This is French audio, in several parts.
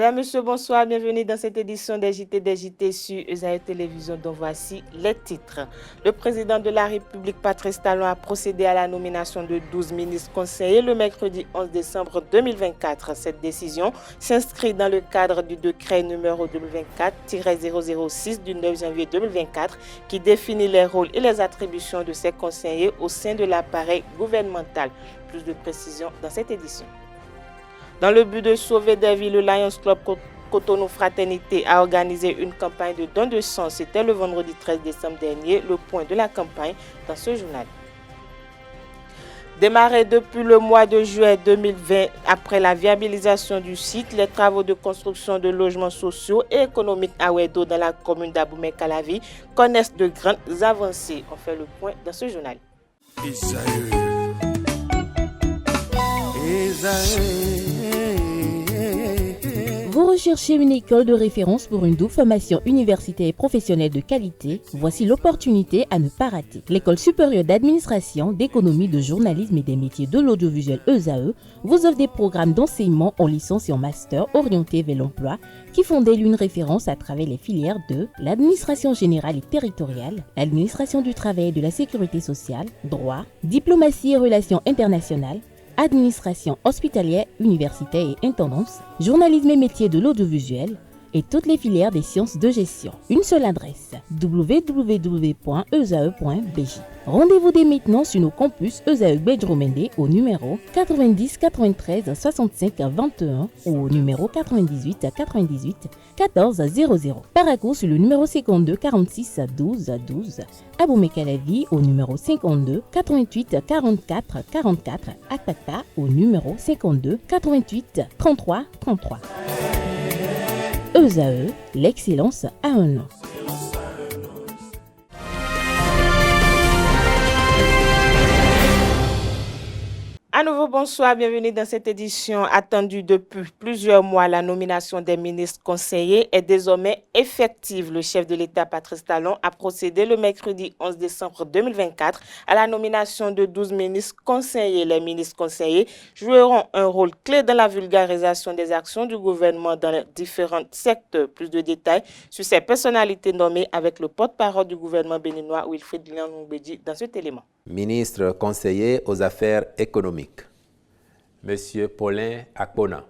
Madame, Monsieur, bonsoir, bienvenue dans cette édition des JT sur ESAE Télévision dont voici les titres. Le président de la République, Patrice Talon, a procédé à la nomination de 12 ministres conseillers le mercredi 11 décembre 2024. Cette décision s'inscrit dans le cadre du décret numéro 2024-006 du 9 janvier 2024 qui définit les rôles et les attributions de ces conseillers au sein de l'appareil gouvernemental. Plus de précisions dans cette édition. Dans le but de sauver des vies, le Lions Club Cotonou Fraternité a organisé une campagne de don de sang. C'était le vendredi 13 décembre dernier, le point de la campagne dans ce journal. Démarré depuis le mois de juillet 2020, après la viabilisation du site, les travaux de construction de logements sociaux et économiques à Ouedo dans la commune d'Aboumey-Calavi connaissent de grandes avancées. On fait le point dans ce journal. Vous recherchez une école de référence pour une double formation universitaire et professionnelle de qualité? Voici l'opportunité à ne pas rater. L'École supérieure d'administration, d'économie, de journalisme et des métiers de l'audiovisuel ESAE vous offre des programmes d'enseignement en licence et en master orientés vers l'emploi qui font d'elle une référence à travers les filières de l'administration générale et territoriale, l'administration du travail et de la sécurité sociale, droit, diplomatie et relations internationales, administration hospitalière, universitaire et intendance, journalisme et métiers de l'audiovisuel et toutes les filières des sciences de gestion. Une seule adresse, www.esae.bj. Rendez-vous dès maintenant sur nos campus ESAE Bedjromende au numéro 90 93 65 21 ou au numéro 98 98 14 00. Paracourt sur le numéro 52 46 12 12. Aboumey-Calavi au numéro 52 88 44 44. Akpaka au numéro 52 88 33 33. ESAE, l'excellence a un nom. À nouveau, bonsoir, bienvenue dans cette édition attendue depuis plusieurs mois. La nomination des ministres conseillers est désormais effective. Le chef de l'État, Patrice Talon, a procédé le mercredi 11 décembre 2024 à la nomination de 12 ministres conseillers. Les ministres conseillers joueront un rôle clé dans la vulgarisation des actions du gouvernement dans les différents secteurs. Plus de détails sur ces personnalités nommées avec le porte-parole du gouvernement béninois, Wilfried Lian-Ngoubedi, dans cet élément. Ministre conseiller aux affaires économiques, Monsieur Paulin Akpona.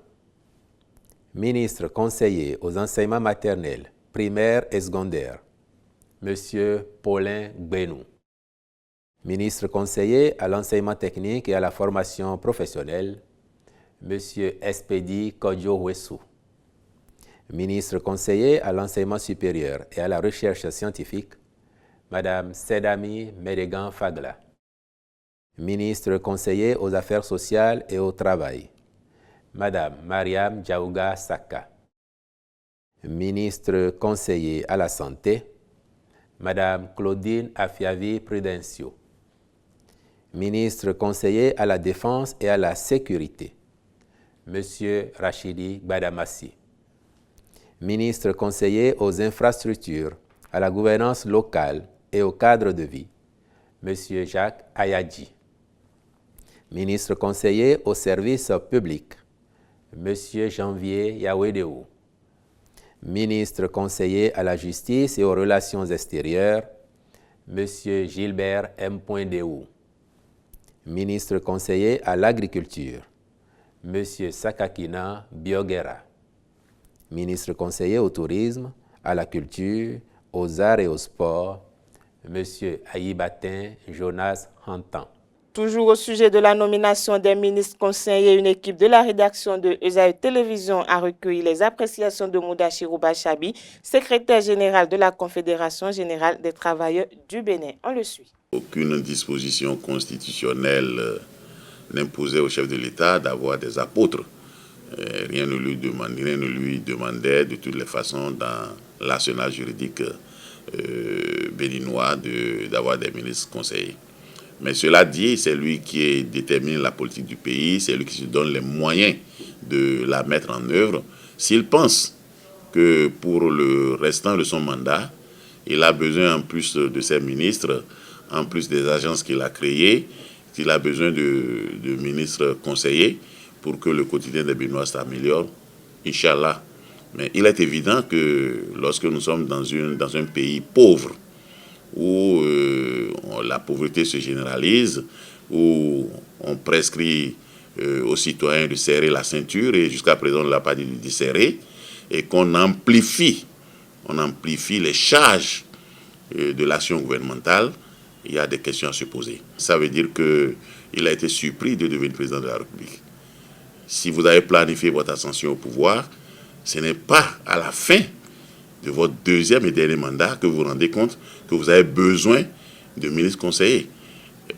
Ministre conseiller aux enseignements maternels, primaires et secondaires, Monsieur Paulin Gbenou. Ministre conseiller à l'enseignement technique et à la formation professionnelle, Monsieur Espedi Kodjo-Wessou. Ministre conseiller à l'enseignement supérieur et à la recherche scientifique, Madame Sedami Medegan Fagla. Ministre conseiller aux affaires sociales et au travail, Madame Mariam Djaouga Saka. Ministre conseiller à la santé, Madame Claudine Afiavi Prudencio. Ministre conseiller à la défense et à la sécurité, Monsieur Rachidi Badamassi. Ministre conseiller aux infrastructures, à la gouvernance locale et au cadre de vie, Monsieur Jacques Ayadji. Ministre conseiller aux services publics, Monsieur Janvier Yawedeo. Ministre conseiller à la justice et aux relations extérieures, Monsieur Gilbert M. Deo. Ministre conseiller à l'agriculture, Monsieur Sakakina Biogera. Ministre conseiller au tourisme, à la culture, aux arts et aux sports, Monsieur Aïbatin Jonas Hantan. Toujours au sujet de la nomination des ministres conseillers, une équipe de la rédaction de ESAE Télévision a recueilli les appréciations de Moudachirou Bachabi, secrétaire général de la Confédération générale des travailleurs du Bénin. On le suit. Aucune disposition constitutionnelle n'imposait au chef de l'État d'avoir des apôtres. Rien ne lui demandait de toutes les façons dans l'arsenal juridique béninois d'avoir des ministres conseillers. Mais cela dit, c'est lui qui détermine la politique du pays, c'est lui qui se donne les moyens de la mettre en œuvre. S'il pense que pour le restant de son mandat, il a besoin en plus de ses ministres, en plus des agences qu'il a créées, il a besoin de ministres conseillers pour que le quotidien des Béninois s'améliore, Inch'Allah, Mais il est évident que lorsque nous sommes dans un pays pauvre, où la pauvreté se généralise, où on prescrit aux citoyens de serrer la ceinture, et jusqu'à présent on ne l'a pas dit de serrer, et qu'on amplifie les charges de l'action gouvernementale, il y a des questions à se poser. Ça veut dire qu'il a été surpris de devenir président de la République. Si vous avez planifié votre ascension au pouvoir, ce n'est pas à la fin de votre deuxième et dernier mandat que vous vous rendez compte que vous avez besoin de ministres conseillers.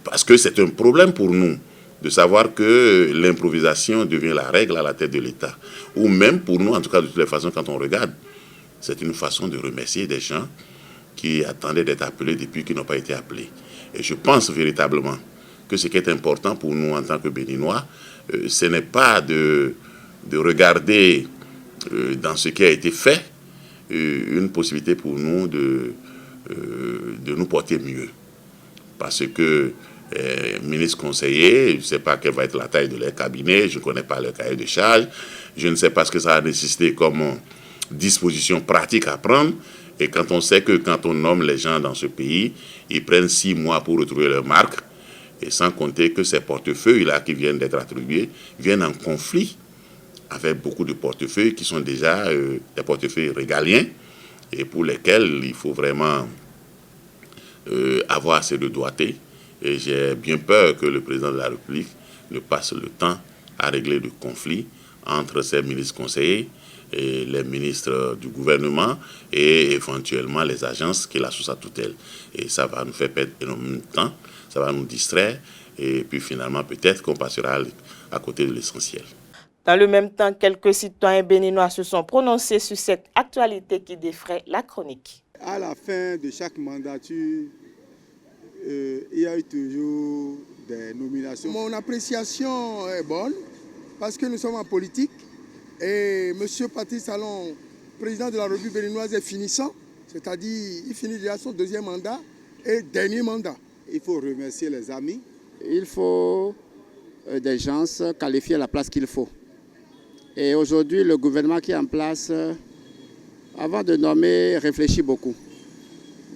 Parce que c'est un problème pour nous de savoir que l'improvisation devient la règle à la tête de l'État. Ou même pour nous, en tout cas de toutes les façons, quand on regarde, c'est une façon de remercier des gens qui attendaient d'être appelés depuis qu'ils n'ont pas été appelés. Et je pense véritablement que ce qui est important pour nous en tant que Béninois, ce n'est pas de regarder dans ce qui a été fait une possibilité pour nous de nous porter mieux. Parce que ministres conseillers, je ne sais pas quelle va être la taille de leur cabinet, je ne connais pas leur cahier de charge, je ne sais pas ce que ça va nécessiter comme disposition pratique à prendre. Et quand on sait que quand on nomme les gens dans ce pays, ils prennent 6 mois pour retrouver leur marque, et sans compter que ces portefeuilles-là qui viennent d'être attribués viennent en conflit avec beaucoup de portefeuilles qui sont déjà des portefeuilles régaliens et pour lesquels il faut vraiment avoir assez de doigté. Et j'ai bien peur que le président de la République ne passe le temps à régler le conflit entre ses ministres conseillers et les ministres du gouvernement et éventuellement les agences qu'il a sous sa tutelle. Et ça va nous faire perdre énormément de temps, ça va nous distraire et puis finalement peut-être qu'on passera à côté de l'essentiel. Dans le même temps, quelques citoyens béninois se sont prononcés sur cette actualité qui défraie la chronique. À la fin de chaque mandature, il y a eu toujours des nominations. Mon appréciation est bonne parce que nous sommes en politique et M. Patrice Talon, président de la République béninoise, est finissant, c'est-à-dire il finit déjà son deuxième mandat et dernier mandat. Il faut remercier les amis. Il faut des gens qualifiés à la place qu'il faut. Et aujourd'hui, le gouvernement qui est en place, avant de nommer, réfléchit beaucoup.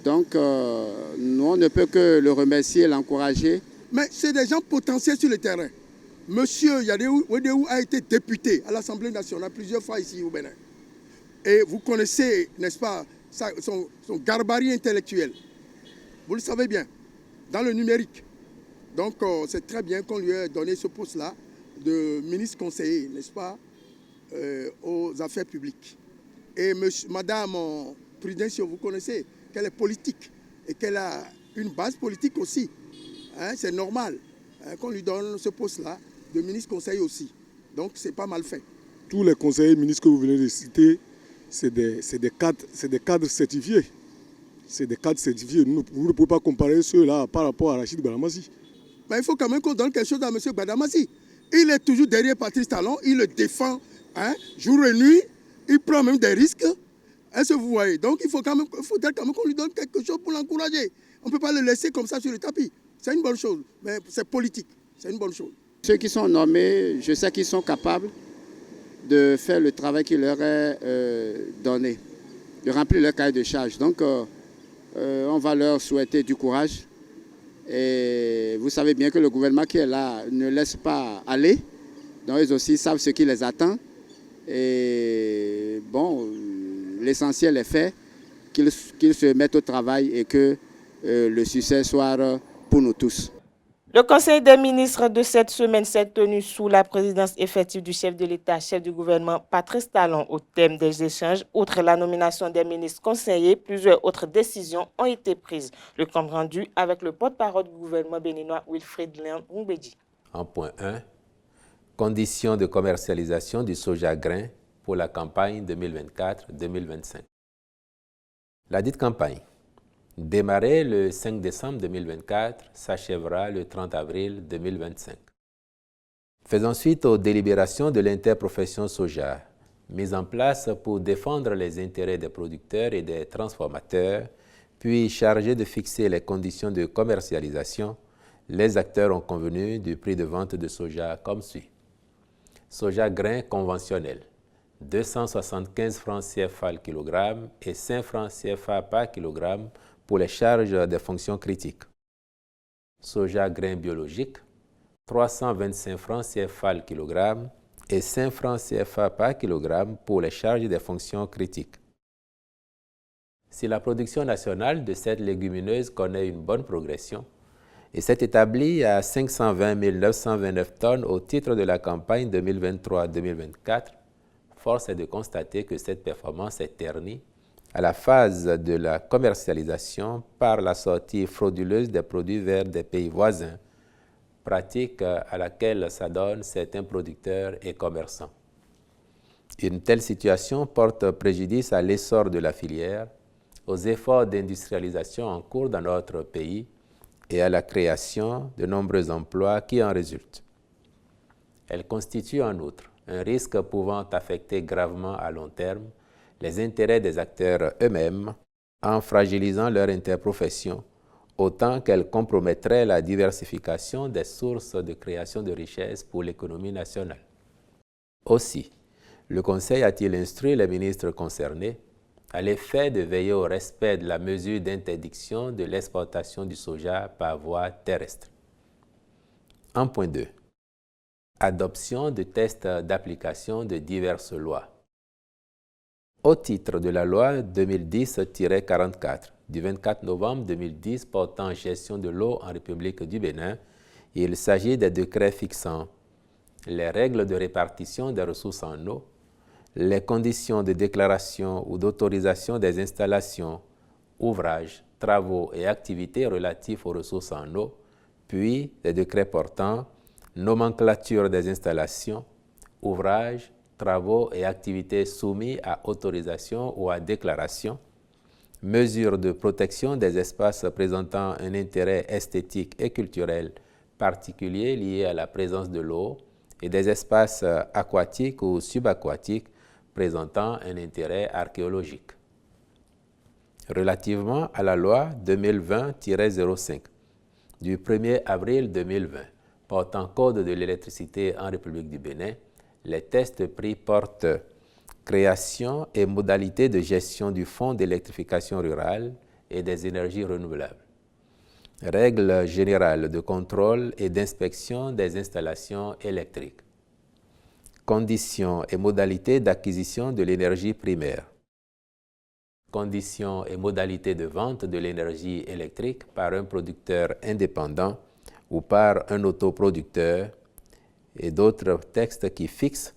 Donc, nous, on ne peut que le remercier, l'encourager. Mais c'est des gens potentiels sur le terrain. Monsieur Yadéou Wedéou a été député à l'Assemblée nationale plusieurs fois ici au Bénin. Et vous connaissez, n'est-ce pas, son gabarit intellectuel. Vous le savez bien, dans le numérique. Donc, c'est très bien qu'on lui ait donné ce poste-là de ministre conseiller, n'est-ce pas, aux affaires publiques. Et Madame Prudencio, vous connaissez qu'elle est politique et qu'elle a une base politique aussi. Hein, c'est normal qu'on lui donne ce poste-là de ministre conseiller aussi. Donc, c'est pas mal fait. Tous les conseillers ministres que vous venez de citer, c'est des cadres certifiés. C'est des cadres certifiés. Vous ne pouvez pas comparer ceux-là par rapport à Rachid Gbadamassi. Mais il faut quand même qu'on donne quelque chose à M. Gbadamassi. Il est toujours derrière Patrice Talon, il le défend jour et nuit, il prend même des risques. Est-ce que vous voyez? Donc il faudrait quand même qu'on lui donne quelque chose pour l'encourager. On ne peut pas le laisser comme ça sur le tapis. C'est une bonne chose, mais c'est politique, c'est une bonne chose. Ceux qui sont nommés, je sais qu'ils sont capables de faire le travail qui leur est donné, de remplir leur cahier de charge. Donc on va leur souhaiter du courage. Et vous savez bien que le gouvernement qui est là ne laisse pas aller. Donc ils aussi savent ce qui les attend. Et bon, l'essentiel est fait, qu'ils se mettent au travail et que le succès soit pour nous tous. Le Conseil des ministres de cette semaine s'est tenu sous la présidence effective du chef de l'État, chef du gouvernement Patrice Talon. Au thème des échanges, outre la nomination des ministres conseillers, plusieurs autres décisions ont été prises. Le compte rendu avec le porte-parole du gouvernement béninois, Wilfrid Léon Mbedji. En point 1, conditions de commercialisation du soja grain pour la campagne 2024-2025. La dite campagne, démarrée le 5 décembre 2024, s'achèvera le 30 avril 2025. Faisant suite aux délibérations de l'interprofession soja, mise en place pour défendre les intérêts des producteurs et des transformateurs, puis chargée de fixer les conditions de commercialisation, les acteurs ont convenu du prix de vente de soja comme suit. Soja grain conventionnel, 275 francs CFA le kilogramme et 5 francs CFA par kilogramme pour les charges des fonctions critiques. Soja grain biologique, 325 francs CFA le kilogramme et 5 francs CFA par kilogramme pour les charges des fonctions critiques. Si la production nationale de cette légumineuse connaît une bonne progression et s'est établie à 520 929 tonnes au titre de la campagne 2023-2024, force est de constater que cette performance est ternie à la phase de la commercialisation par la sortie frauduleuse des produits vers des pays voisins, pratique à laquelle s'adonnent certains producteurs et commerçants. Une telle situation porte préjudice à l'essor de la filière, aux efforts d'industrialisation en cours dans notre pays et à la création de nombreux emplois qui en résultent. Elle constitue en outre un risque pouvant affecter gravement à long terme les intérêts des acteurs eux-mêmes en fragilisant leur interprofession, autant qu'elle compromettrait la diversification des sources de création de richesses pour l'économie nationale. Aussi, le Conseil a-t-il instruit les ministres concernés à l'effet de veiller au respect de la mesure d'interdiction de l'exportation du soja par voie terrestre. 1.2. Adoption de tests d'application de diverses lois. Au titre de la loi 2010-44 du 24 novembre 2010 portant gestion de l'eau en République du Bénin, il s'agit des décrets fixant les règles de répartition des ressources en eau, les conditions de déclaration ou d'autorisation des installations, ouvrages, travaux et activités relatifs aux ressources en eau, puis les décrets portant nomenclature des installations, ouvrages, travaux et activités soumis à autorisation ou à déclaration, mesures de protection des espaces présentant un intérêt esthétique et culturel particulier lié à la présence de l'eau et des espaces aquatiques ou subaquatiques présentant un intérêt archéologique. Relativement à la loi 2020-05 du 1er avril 2020 portant code de l'électricité en République du Bénin, les tests pris portent création et modalités de gestion du Fonds d'électrification rurale et des énergies renouvelables, règles générales de contrôle et d'inspection des installations électriques, conditions et modalités d'acquisition de l'énergie primaire, conditions et modalités de vente de l'énergie électrique par un producteur indépendant ou par un autoproducteur, et d'autres textes qui fixent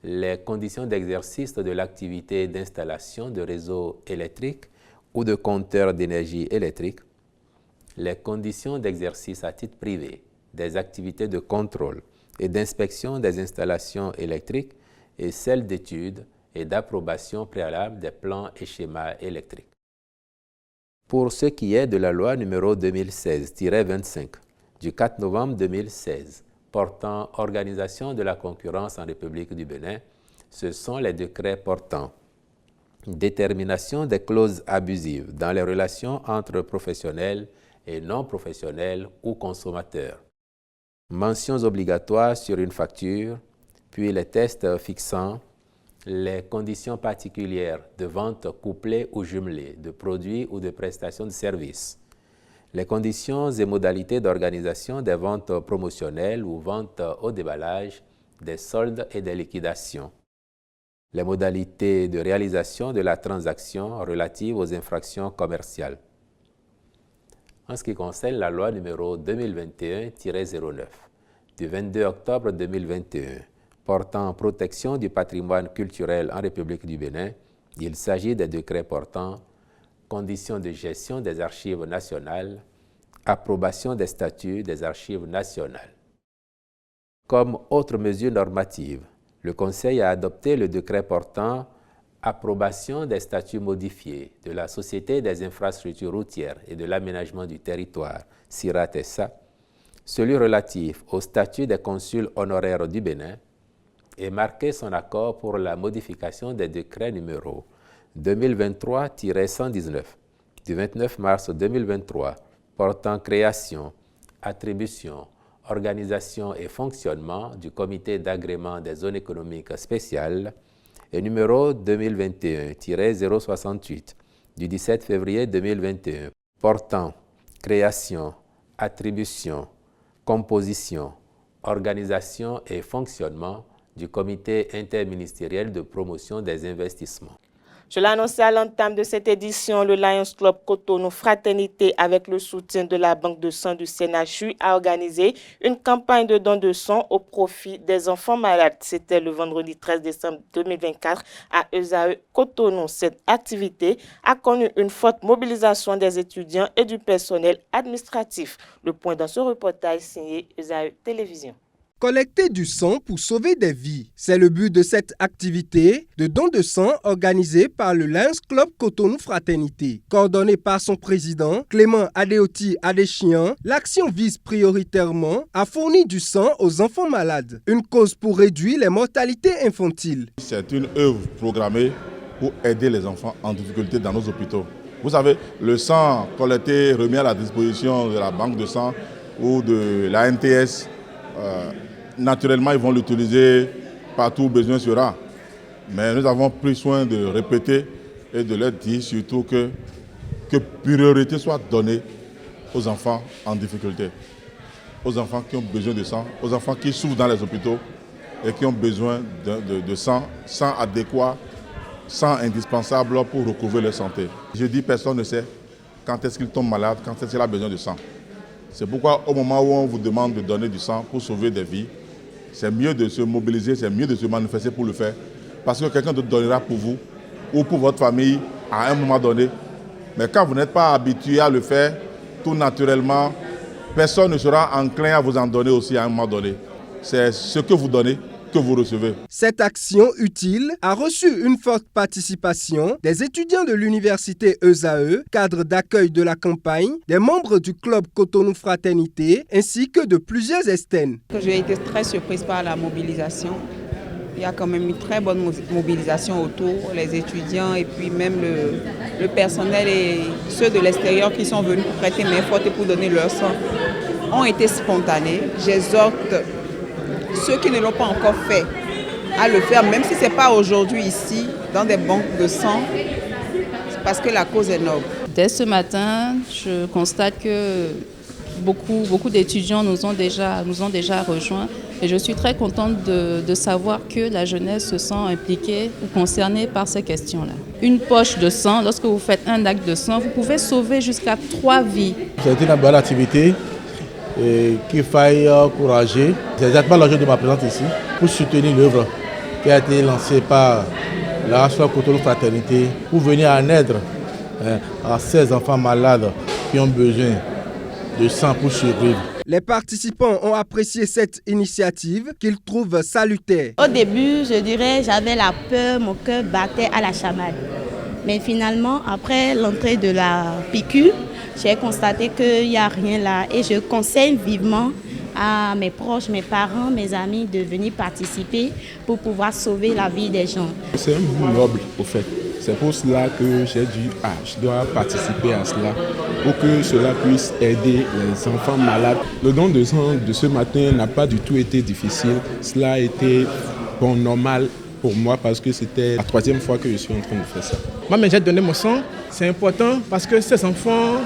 les conditions d'exercice de l'activité d'installation de réseaux électriques ou de compteurs d'énergie électrique, les conditions d'exercice à titre privé des activités de contrôle et d'inspection des installations électriques et celles d'études et d'approbation préalable des plans et schémas électriques. Pour ce qui est de la loi numéro 2016-25 du 4 novembre 2016 portant organisation de la concurrence en République du Bénin, ce sont les décrets portant détermination des clauses abusives dans les relations entre professionnels et non professionnels ou consommateurs, mentions obligatoires sur une facture, puis les tests fixant les conditions particulières de vente couplée ou jumelée de produits ou de prestations de services, les conditions et modalités d'organisation des ventes promotionnelles ou ventes au déballage, des soldes et des liquidations, les modalités de réalisation de la transaction relative aux infractions commerciales. En ce qui concerne la loi numéro 2021-09 du 22 octobre 2021 portant protection du patrimoine culturel en République du Bénin, il s'agit des décrets portant conditions de gestion des archives nationales, approbation des statuts des archives nationales. Comme autre mesure normative, le Conseil a adopté le décret portant approbation des statuts modifiés de la Société des infrastructures routières et de l'aménagement du territoire, SIRAT-SA, celui relatif au statut des consuls honoraires du Bénin, et marqué son accord pour la modification des décrets numéro 2023-119 du 29 mars 2023 portant création, attribution, organisation et fonctionnement du comité d'agrément des zones économiques spéciales et numéro 2021-068 du 17 février 2021 portant création, attribution, composition, organisation et fonctionnement du comité interministériel de promotion des investissements. Je l'annonçais à l'entame de cette édition, le Lions Club Cotonou Fraternité, avec le soutien de la Banque de sang du CNHU, a organisé une campagne de dons de sang au profit des enfants malades. C'était le vendredi 13 décembre 2024 à ESAE Cotonou. Cette activité a connu une forte mobilisation des étudiants et du personnel administratif. Le point dans ce reportage signé ESAE Télévision. Collecter du sang pour sauver des vies, c'est le but de cette activité de don de sang organisée par le Lions Club Cotonou Fraternité. Coordonnée par son président, Clément Adéoti Adéchian, l'action vise prioritairement à fournir du sang aux enfants malades, une cause pour réduire les mortalités infantiles. C'est une œuvre programmée pour aider les enfants en difficulté dans nos hôpitaux. Vous savez, le sang collecté, remis à la disposition de la banque de sang ou de la NTS, naturellement, ils vont l'utiliser partout où besoin sera. Mais nous avons pris soin de répéter et de leur dire surtout que priorité soit donnée aux enfants en difficulté, aux enfants qui ont besoin de sang, aux enfants qui souffrent dans les hôpitaux et qui ont besoin de sang adéquat, sang indispensable pour recouvrer leur santé. Je dis, personne ne sait quand est-ce qu'il tombe malade, quand est-ce qu'il a besoin de sang. C'est pourquoi au moment où on vous demande de donner du sang pour sauver des vies, c'est mieux de se mobiliser, c'est mieux de se manifester pour le faire. Parce que quelqu'un d'autre donnera pour vous ou pour votre famille à un moment donné. Mais quand vous n'êtes pas habitué à le faire, tout naturellement, personne ne sera enclin à vous en donner aussi à un moment donné. C'est ce que vous donnez que vous recevez. Cette action utile a reçu une forte participation des étudiants de l'université ESAE, cadre d'accueil de la campagne, des membres du club Cotonou Fraternité, ainsi que de plusieurs esthènes. J'ai été très surprise par la mobilisation. Il y a quand même une très bonne mobilisation autour, les étudiants et puis même le personnel et ceux de l'extérieur qui sont venus pour prêter main forte et pour donner leur sang ont été spontanés. J'exhorte ceux qui ne l'ont pas encore fait à le faire, même si ce n'est pas aujourd'hui ici, dans des banques de sang, parce que la cause est noble. Dès ce matin, je constate que beaucoup d'étudiants nous ont déjà rejoints et je suis très contente de savoir que la jeunesse se sent impliquée ou concernée par ces questions-là. Une poche de sang, lorsque vous faites un acte de sang, vous pouvez sauver jusqu'à 3 vies. C'est une bonne activité. Et qu'il faille encourager. C'est exactement l'enjeu de ma présence ici pour soutenir l'œuvre qui a été lancée par la Cotonou Fraternité pour venir en aide à ces enfants malades qui ont besoin de sang pour survivre. Les participants ont apprécié cette initiative qu'ils trouvent salutaire. Au début, je dirais, j'avais la peur, mon cœur battait à la chamade. Mais finalement, après l'entrée de la piqûre, j'ai constaté qu'il n'y a rien là et je conseille vivement à mes proches, mes parents, mes amis de venir participer pour pouvoir sauver la vie des gens. C'est un but noble au fait. C'est pour cela que j'ai dit, je dois participer à cela pour que cela puisse aider les enfants malades. Le don de sang de ce matin n'a pas du tout été difficile. Cela a été normal pour moi parce que c'était la 3e fois que je suis en train de faire ça. Moi, j'ai donné mon sang. C'est important parce que ces enfants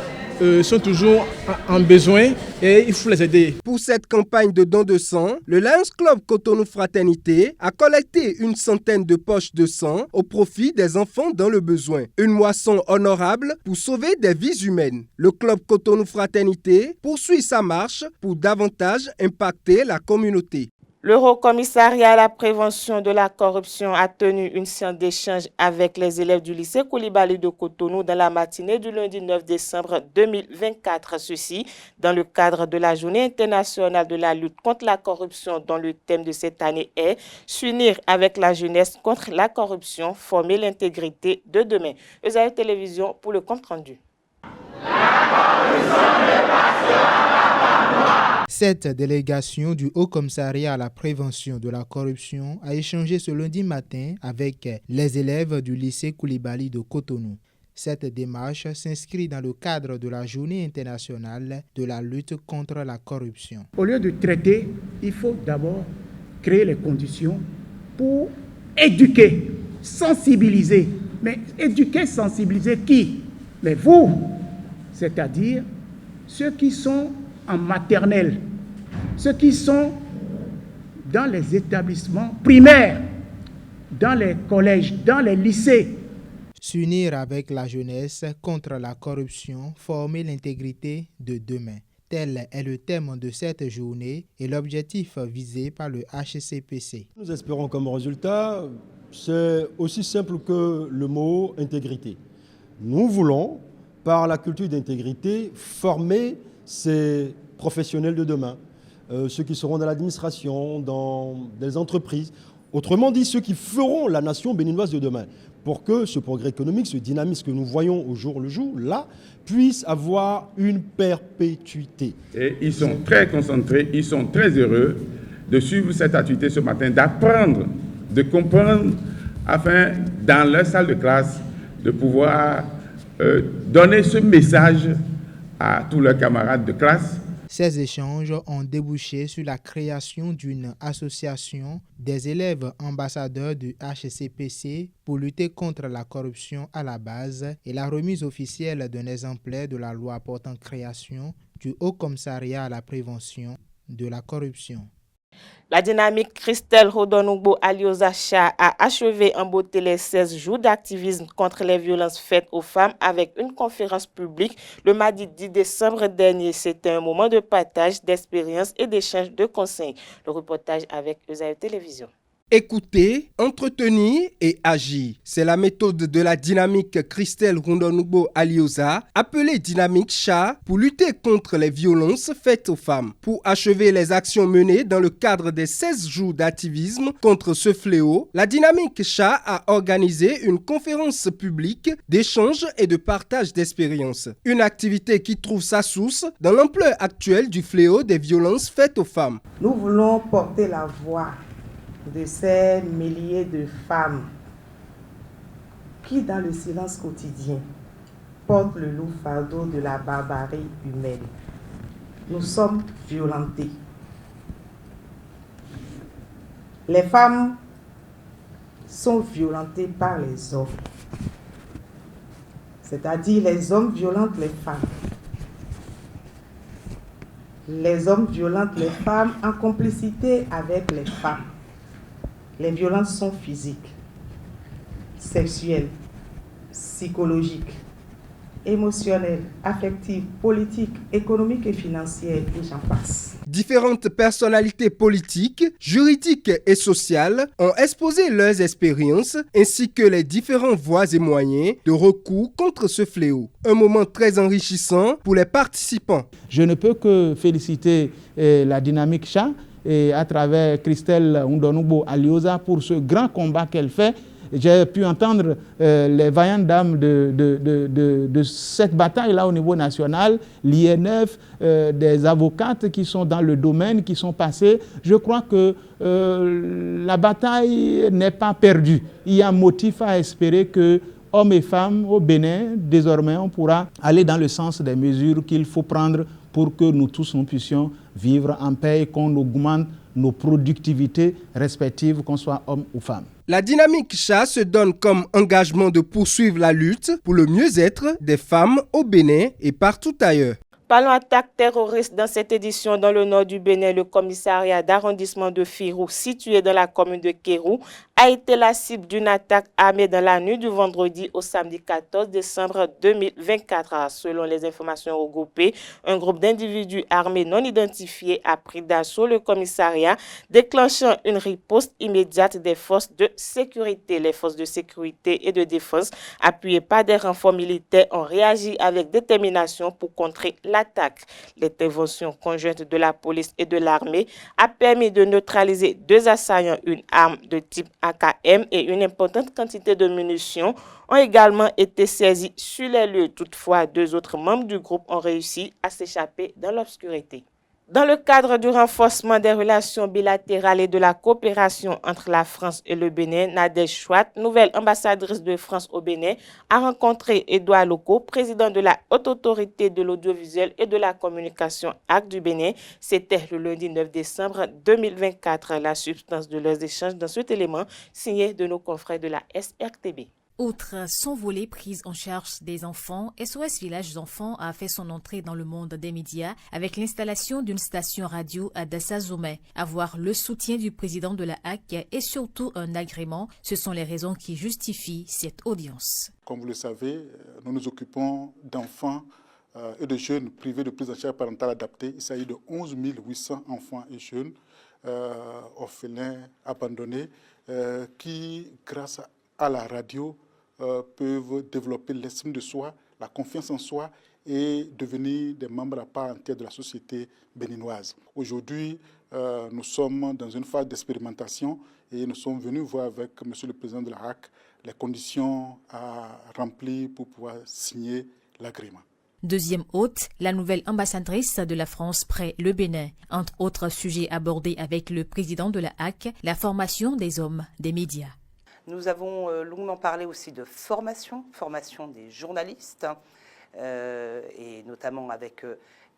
sont toujours en besoin et il faut les aider. Pour cette campagne de don de sang, le Lions Club Cotonou Fraternité a collecté une centaine de poches de sang au profit des enfants dans le besoin. Une moisson honorable pour sauver des vies humaines. Le Club Cotonou Fraternité poursuit sa marche pour davantage impacter la communauté. Le Haut-Commissariat à la prévention de la corruption a tenu une séance d'échange avec les élèves du lycée Coulibaly de Cotonou dans la matinée du lundi 9 décembre 2024. Ceci dans le cadre de la Journée internationale de la lutte contre la corruption dont le thème de cette année est « S'unir avec la jeunesse contre la corruption, former l'intégrité de demain ». ESAE Télévision pour le compte-rendu. Cette délégation du Haut-Commissariat à la prévention de la corruption a échangé ce lundi matin avec les élèves du lycée Coulibaly de Cotonou. Cette démarche s'inscrit dans le cadre de la Journée internationale de la lutte contre la corruption. Au lieu de traiter, il faut d'abord créer les conditions pour éduquer sensibiliser. Mais éduquer, sensibiliser qui? Mais vous, c'est-à-dire ceux qui sont en maternelle, ceux qui sont dans les établissements primaires, dans les collèges, dans les lycées. S'unir avec la jeunesse contre la corruption, former l'intégrité de demain. Tel est le thème de cette journée et l'objectif visé par le HCPC. Nous espérons comme résultat, c'est aussi simple que le mot intégrité. Nous voulons, par la culture d'intégrité, former ces professionnels de demain, ceux qui seront dans l'administration, dans des entreprises, autrement dit ceux qui feront la nation béninoise de demain, pour que ce progrès économique, ce dynamisme que nous voyons au jour le jour, là, puisse avoir une perpétuité. Et ils sont très concentrés, ils sont très heureux de suivre cette activité ce matin, d'apprendre, de comprendre, afin, dans leur salle de classe, de pouvoir donner ce message à tous leurs camarades de classe. Ces échanges ont débouché sur la création d'une association des élèves ambassadeurs du HCPC pour lutter contre la corruption à la base et la remise officielle d'un exemplaire de la loi portant création du Haut Commissariat à la prévention de la corruption. La dynamique Christelle Rodonogbo Alioza Cha a achevé en beauté les 16 jours d'activisme contre les violences faites aux femmes avec une conférence publique le mardi 10 décembre dernier. C'était un moment de partage, d'expérience et d'échange de conseils. Le reportage avec Esaïe Télévision. Écouter, entretenir et agir. C'est la méthode de la dynamique Christelle Rodonogbo Alioza, appelée dynamique Cha, pour lutter contre les violences faites aux femmes. Pour achever les actions menées dans le cadre des 16 jours d'activisme contre ce fléau, la dynamique Cha a organisé une conférence publique d'échange et de partage d'expériences. Une activité qui trouve sa source dans l'ampleur actuelle du fléau des violences faites aux femmes. Nous voulons porter la voix de ces milliers de femmes qui, dans le silence quotidien, portent le lourd fardeau de la barbarie humaine. Nous sommes violentées. Les femmes sont violentées par les hommes, c'est-à-dire les hommes violentent les femmes. Les hommes violentent les femmes en complicité avec les femmes. Les violences sont physiques, sexuelles, psychologiques, émotionnelles, affectives, politiques, économiques et financières, et j'en passe. Différentes personnalités politiques, juridiques et sociales ont exposé leurs expériences ainsi que les différentes voies et moyens de recours contre ce fléau. Un moment très enrichissant pour les participants. Je ne peux que féliciter la dynamique Cha et à travers Christelle Rodonogbo Alioza pour ce grand combat qu'elle fait. J'ai pu entendre les vaillantes dames de cette bataille-là au niveau national, l'INF, des avocates qui sont dans le domaine, qui sont passées. Je crois que la bataille n'est pas perdue. Il y a motif à espérer que hommes et femmes au Bénin, désormais, on pourra aller dans le sens des mesures qu'il faut prendre pour que nous tous nous puissions vivre en paix et qu'on augmente nos productivités respectives, qu'on soit hommes ou femmes. La dynamique Cha se donne comme engagement de poursuivre la lutte pour le mieux-être des femmes au Bénin et partout ailleurs. Parlons attaque terroriste dans cette édition dans le nord du Bénin. Le commissariat d'arrondissement de Firou, situé dans la commune de Kérou, a été la cible d'une attaque armée dans la nuit du vendredi au samedi 14 décembre 2024. Selon les informations regroupées, un groupe d'individus armés non identifiés a pris d'assaut le commissariat, déclenchant une riposte immédiate des forces de sécurité. Les forces de sécurité et de défense, appuyées par des renforts militaires, ont réagi avec détermination pour contrer l'attaque. L'intervention conjointe de la police et de l'armée a permis de neutraliser 2 assaillants, une arme de type AKM et une importante quantité de munitions ont également été saisis sur les lieux. Toutefois, 2 autres membres du groupe ont réussi à s'échapper dans l'obscurité. Dans le cadre du renforcement des relations bilatérales et de la coopération entre la France et le Bénin, Nadège Chouat, nouvelle ambassadrice de France au Bénin, a rencontré Edouard Loko, président de la Haute Autorité de l'Audiovisuel et de la Communication AC du Bénin. C'était le lundi 9 décembre 2024. La substance de leurs échanges dans cet élément signé de nos confrères de la SRTB. Outre son volet prise en charge des enfants, SOS Village d'enfants a fait son entrée dans le monde des médias avec l'installation d'une station radio à Dassa-Zoumé. Avoir le soutien du président de la HAC et surtout un agrément, ce sont les raisons qui justifient cette audience. Comme vous le savez, nous nous occupons d'enfants et de jeunes privés de prise en charge parentale adaptée. Il s'agit de 11 800 enfants et jeunes orphelins, abandonnés, qui, grâce à la radio, peuvent développer l'estime de soi, la confiance en soi et devenir des membres à part entière de la société béninoise. Aujourd'hui, nous sommes dans une phase d'expérimentation et nous sommes venus voir avec M. le Président de la HAC les conditions à remplir pour pouvoir signer l'agrément. Deuxième hôte, la nouvelle ambassadrice de la France près le Bénin. Entre autres sujets abordés avec le président de la HAC, la formation des hommes des médias. Nous avons longuement parlé aussi de formation des journalistes, et notamment avec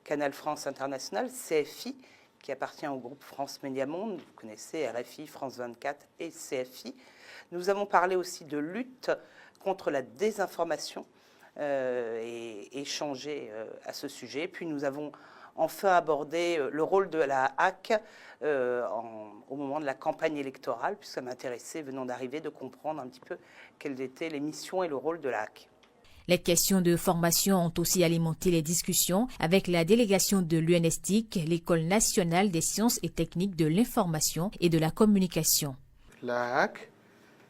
Canal France International, CFI, qui appartient au groupe France Média Monde. Vous connaissez RFI, France 24 et CFI. Nous avons parlé aussi de lutte contre la désinformation et échangé à ce sujet. Puis nous avons enfin abordé le rôle de la HAC au moment de la campagne électorale, puisque ça m'intéressait, venant d'arriver, de comprendre un petit peu quelles étaient les missions et le rôle de la HAC. Les questions de formation ont aussi alimenté les discussions avec la délégation de l'UNESTIC, l'École nationale des sciences et techniques de l'information et de la communication. La HAC,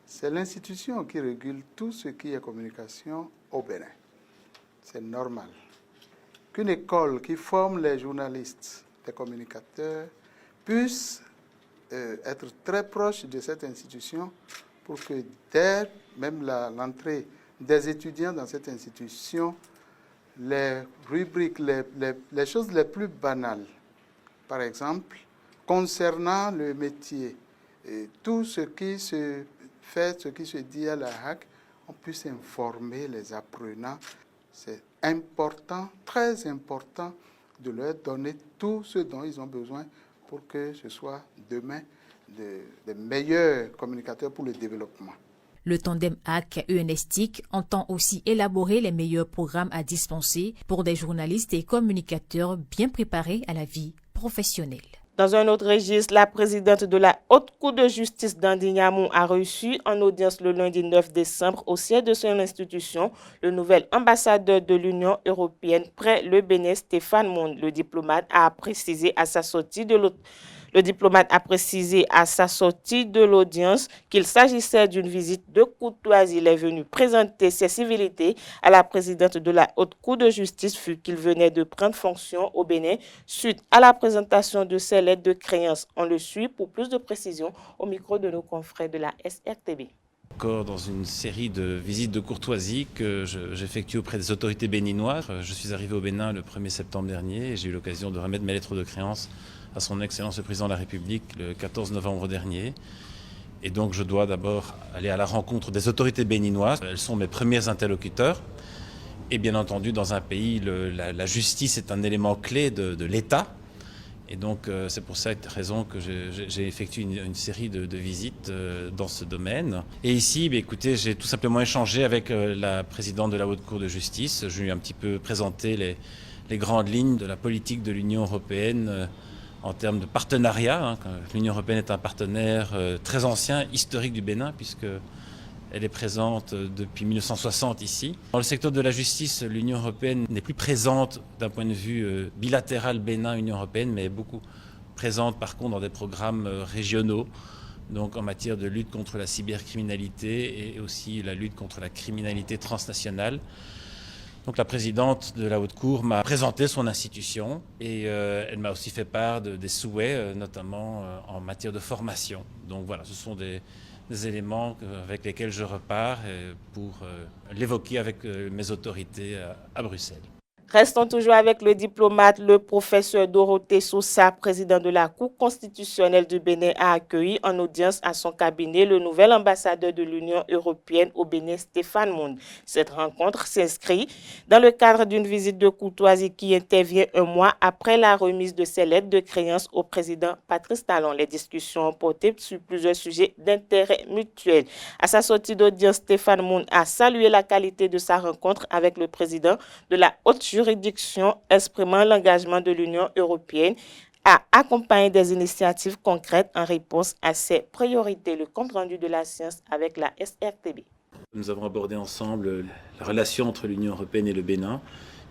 c'est l'institution qui régule tout ce qui est communication au Bénin. C'est normal qu'une école qui forme les journalistes, les communicateurs, puisse être très proche de cette institution pour que dès même l'entrée des étudiants dans cette institution, les rubriques, les choses les plus banales, par exemple, concernant le métier, et tout ce qui se fait, ce qui se dit à la HAC, on puisse informer les apprenants. C'est important, très important, de leur donner tout ce dont ils ont besoin pour que ce soit demain des meilleurs communicateurs pour le développement. Le tandem HAC-UNESTIC entend aussi élaborer les meilleurs programmes à dispenser pour des journalistes et communicateurs bien préparés à la vie professionnelle. Dans un autre registre, la présidente de la Haute Cour de justice d'Andignamou a reçu en audience le lundi 9 décembre au siège de son institution le nouvel ambassadeur de l'Union européenne près le Bénin, Stéphane Monde. Le diplomate a précisé à sa sortie de l'audience qu'il s'agissait d'une visite de courtoisie. Il est venu présenter ses civilités à la présidente de la Haute Cour de justice, fut qu'il venait de prendre fonction au Bénin suite à la présentation de ses lettres de créance. On le suit pour plus de précisions au micro de nos confrères de la SRTB. Encore dans une série de visites de courtoisie que j'effectue auprès des autorités béninoises. Je suis arrivé au Bénin le 1er septembre dernier et j'ai eu l'occasion de remettre mes lettres de créance à son Excellence le Président de la République le 14 novembre dernier. Et donc je dois d'abord aller à la rencontre des autorités béninoises. Elles sont mes premiers interlocuteurs. Et bien entendu, dans un pays, la justice est un élément clé de l'État. Et donc c'est pour cette raison que j'ai effectué une série de visites dans ce domaine. Et ici, écoutez, j'ai tout simplement échangé avec la présidente de la Haute Cour de justice. Je lui ai un petit peu présenté les grandes lignes de la politique de l'Union européenne en termes de partenariat. L'Union européenne est un partenaire très ancien, historique du Bénin, puisqu'elle est présente depuis 1960 ici. Dans le secteur de la justice, l'Union européenne n'est plus présente d'un point de vue bilatéral Bénin-Union européenne, mais est beaucoup présente par contre dans des programmes régionaux, donc en matière de lutte contre la cybercriminalité et aussi la lutte contre la criminalité transnationale. Donc la présidente de la Haute Cour m'a présenté son institution et elle m'a aussi fait part des souhaits, notamment en matière de formation. Donc voilà, ce sont des éléments avec lesquels je repars pour l'évoquer avec mes autorités à Bruxelles. Restons toujours avec le diplomate. Le professeur Dorothée Sosa, président de la Cour constitutionnelle du Bénin, a accueilli en audience à son cabinet le nouvel ambassadeur de l'Union européenne au Bénin, Stéphane Moun. Cette rencontre s'inscrit dans le cadre d'une visite de courtoisie qui intervient un mois après la remise de ses lettres de créance au président Patrice Talon. Les discussions ont porté sur plusieurs sujets d'intérêt mutuel. À sa sortie d'audience, Stéphane Moun a salué la qualité de sa rencontre avec le président de la haute juridiction, exprimant l'engagement de l'Union européenne à accompagner des initiatives concrètes en réponse à ses priorités. Le compte rendu de la science avec la SRTB. Nous avons abordé ensemble la relation entre l'Union européenne et le Bénin,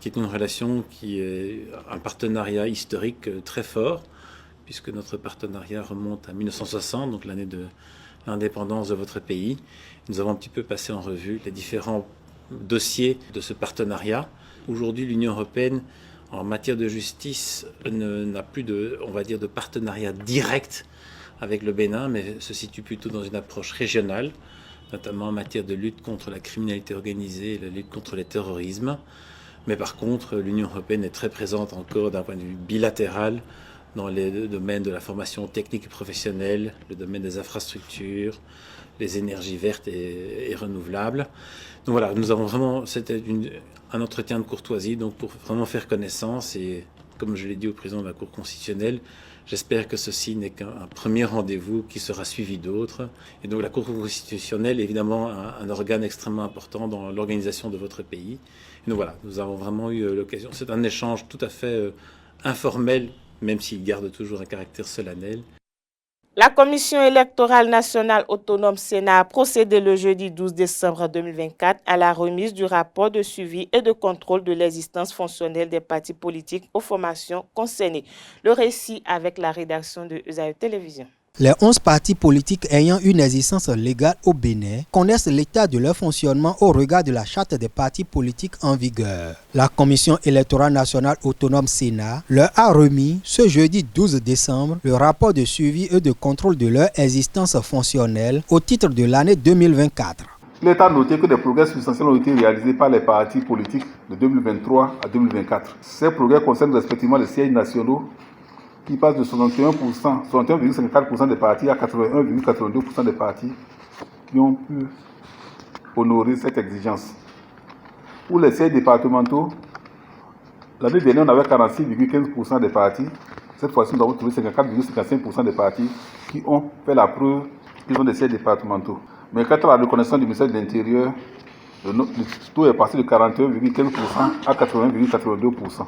qui est une relation qui est un partenariat historique très fort, puisque notre partenariat remonte à 1960, donc l'année de l'indépendance de votre pays. Nous avons un petit peu passé en revue les différents dossiers de ce partenariat. Aujourd'hui, l'Union européenne, en matière de justice, n'a plus de, on va dire, de partenariat direct avec le Bénin, mais se situe plutôt dans une approche régionale, notamment en matière de lutte contre la criminalité organisée et la lutte contre le terrorisme. Mais par contre, l'Union européenne est très présente encore d'un point de vue bilatéral dans les domaines de la formation technique et professionnelle, le domaine des infrastructures, les énergies vertes et renouvelables. Donc voilà, nous avons vraiment, c'était un entretien de courtoisie, donc pour vraiment faire connaissance, et comme je l'ai dit au président de la Cour constitutionnelle, j'espère que ceci n'est qu'un premier rendez-vous qui sera suivi d'autres. Et donc la Cour constitutionnelle est évidemment un organe extrêmement important dans l'organisation de votre pays. Et donc voilà, nous avons vraiment eu l'occasion, c'est un échange tout à fait informel, même s'il garde toujours un caractère solennel. La Commission électorale nationale autonome Sénat a procédé le jeudi 12 décembre 2024 à la remise du rapport de suivi et de contrôle de l'existence fonctionnelle des partis politiques aux formations concernées. Le récit avec la rédaction de Esaïe Télévision. Les 11 partis politiques ayant une existence légale au Bénin connaissent l'état de leur fonctionnement au regard de la charte des partis politiques en vigueur. La Commission électorale nationale autonome Sénat leur a remis ce jeudi 12 décembre le rapport de suivi et de contrôle de leur existence fonctionnelle au titre de l'année 2024. Il est à noter que des progrès substantiels ont été réalisés par les partis politiques de 2023 à 2024. Ces progrès concernent respectivement les sièges nationaux, qui passe de 61,54% des partis à 81,82% des partis qui ont pu honorer cette exigence. Pour les sièges départementaux, l'année dernière, on avait 46,15% des partis. Cette fois-ci, nous avons trouvé 54,55% des partis qui ont fait la preuve qu'ils ont des sièges départementaux. Mais quant à la reconnaissance du ministère de l'Intérieur, le taux est passé de 41,15% à 80,82%.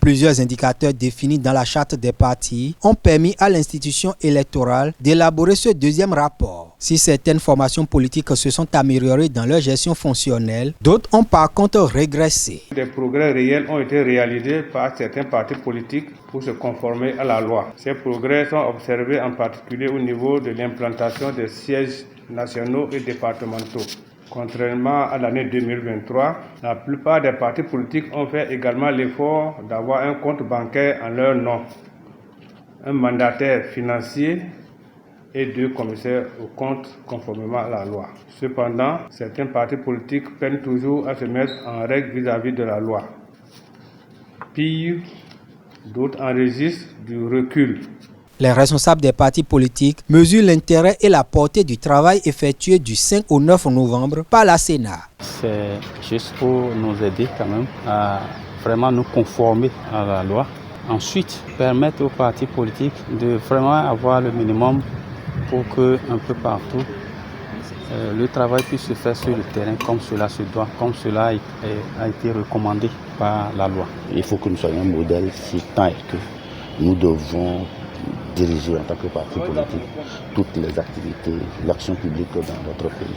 Plusieurs indicateurs définis dans la charte des partis ont permis à l'institution électorale d'élaborer ce deuxième rapport. Si certaines formations politiques se sont améliorées dans leur gestion fonctionnelle, d'autres ont par contre régressé. Des progrès réels ont été réalisés par certains partis politiques pour se conformer à la loi. Ces progrès sont observés en particulier au niveau de l'implantation des sièges nationaux et départementaux. Contrairement à l'année 2023, la plupart des partis politiques ont fait également l'effort d'avoir un compte bancaire en leur nom, un mandataire financier et 2 commissaires aux comptes conformément à la loi. Cependant, certains partis politiques peinent toujours à se mettre en règle vis-à-vis de la loi. Pire, d'autres enregistrent du recul. Les responsables des partis politiques mesurent l'intérêt et la portée du travail effectué du 5 au 9 novembre par la Sénat. C'est juste pour nous aider quand même à vraiment nous conformer à la loi. Ensuite, permettre aux partis politiques de vraiment avoir le minimum pour que un peu partout le travail puisse se faire sur le terrain comme cela se doit, comme cela a été recommandé par la loi. Il faut que nous soyons un modèle si tant est que nous devons diriger en tant que parti politique toutes les activités, l'action publique dans notre pays.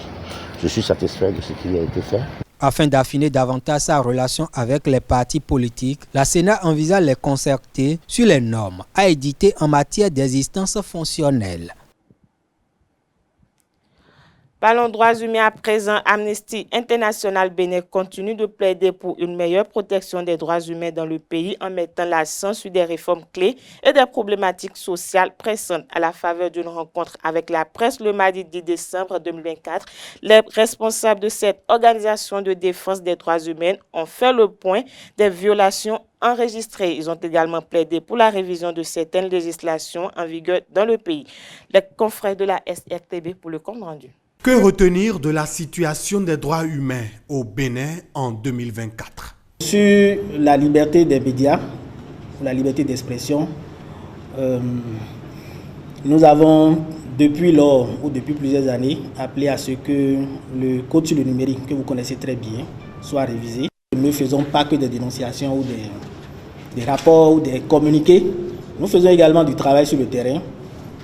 Je suis satisfait de ce qui a été fait. Afin d'affiner davantage sa relation avec les partis politiques, la Sénat envisage les concerter sur les normes à éditer en matière d'existence fonctionnelle. Parlons droits humains à présent. Amnesty International Bénin continue de plaider pour une meilleure protection des droits humains dans le pays en mettant l'accent sur des réformes clés et des problématiques sociales pressantes. À la faveur d'une rencontre avec la presse le mardi 10 décembre 2024, les responsables de cette organisation de défense des droits humains ont fait le point des violations enregistrés. Ils ont également plaidé pour la révision de certaines législations en vigueur dans le pays. Les confrères de la SRTB pour le compte rendu. Que retenir de la situation des droits humains au Bénin en 2024? Sur la liberté des médias, la liberté d'expression, nous avons depuis plusieurs années appelé à ce que le code sur le numérique, que vous connaissez très bien, soit révisé. Nous ne faisons pas que des dénonciations ou des rapports ou des communiqués. Nous faisons également du travail sur le terrain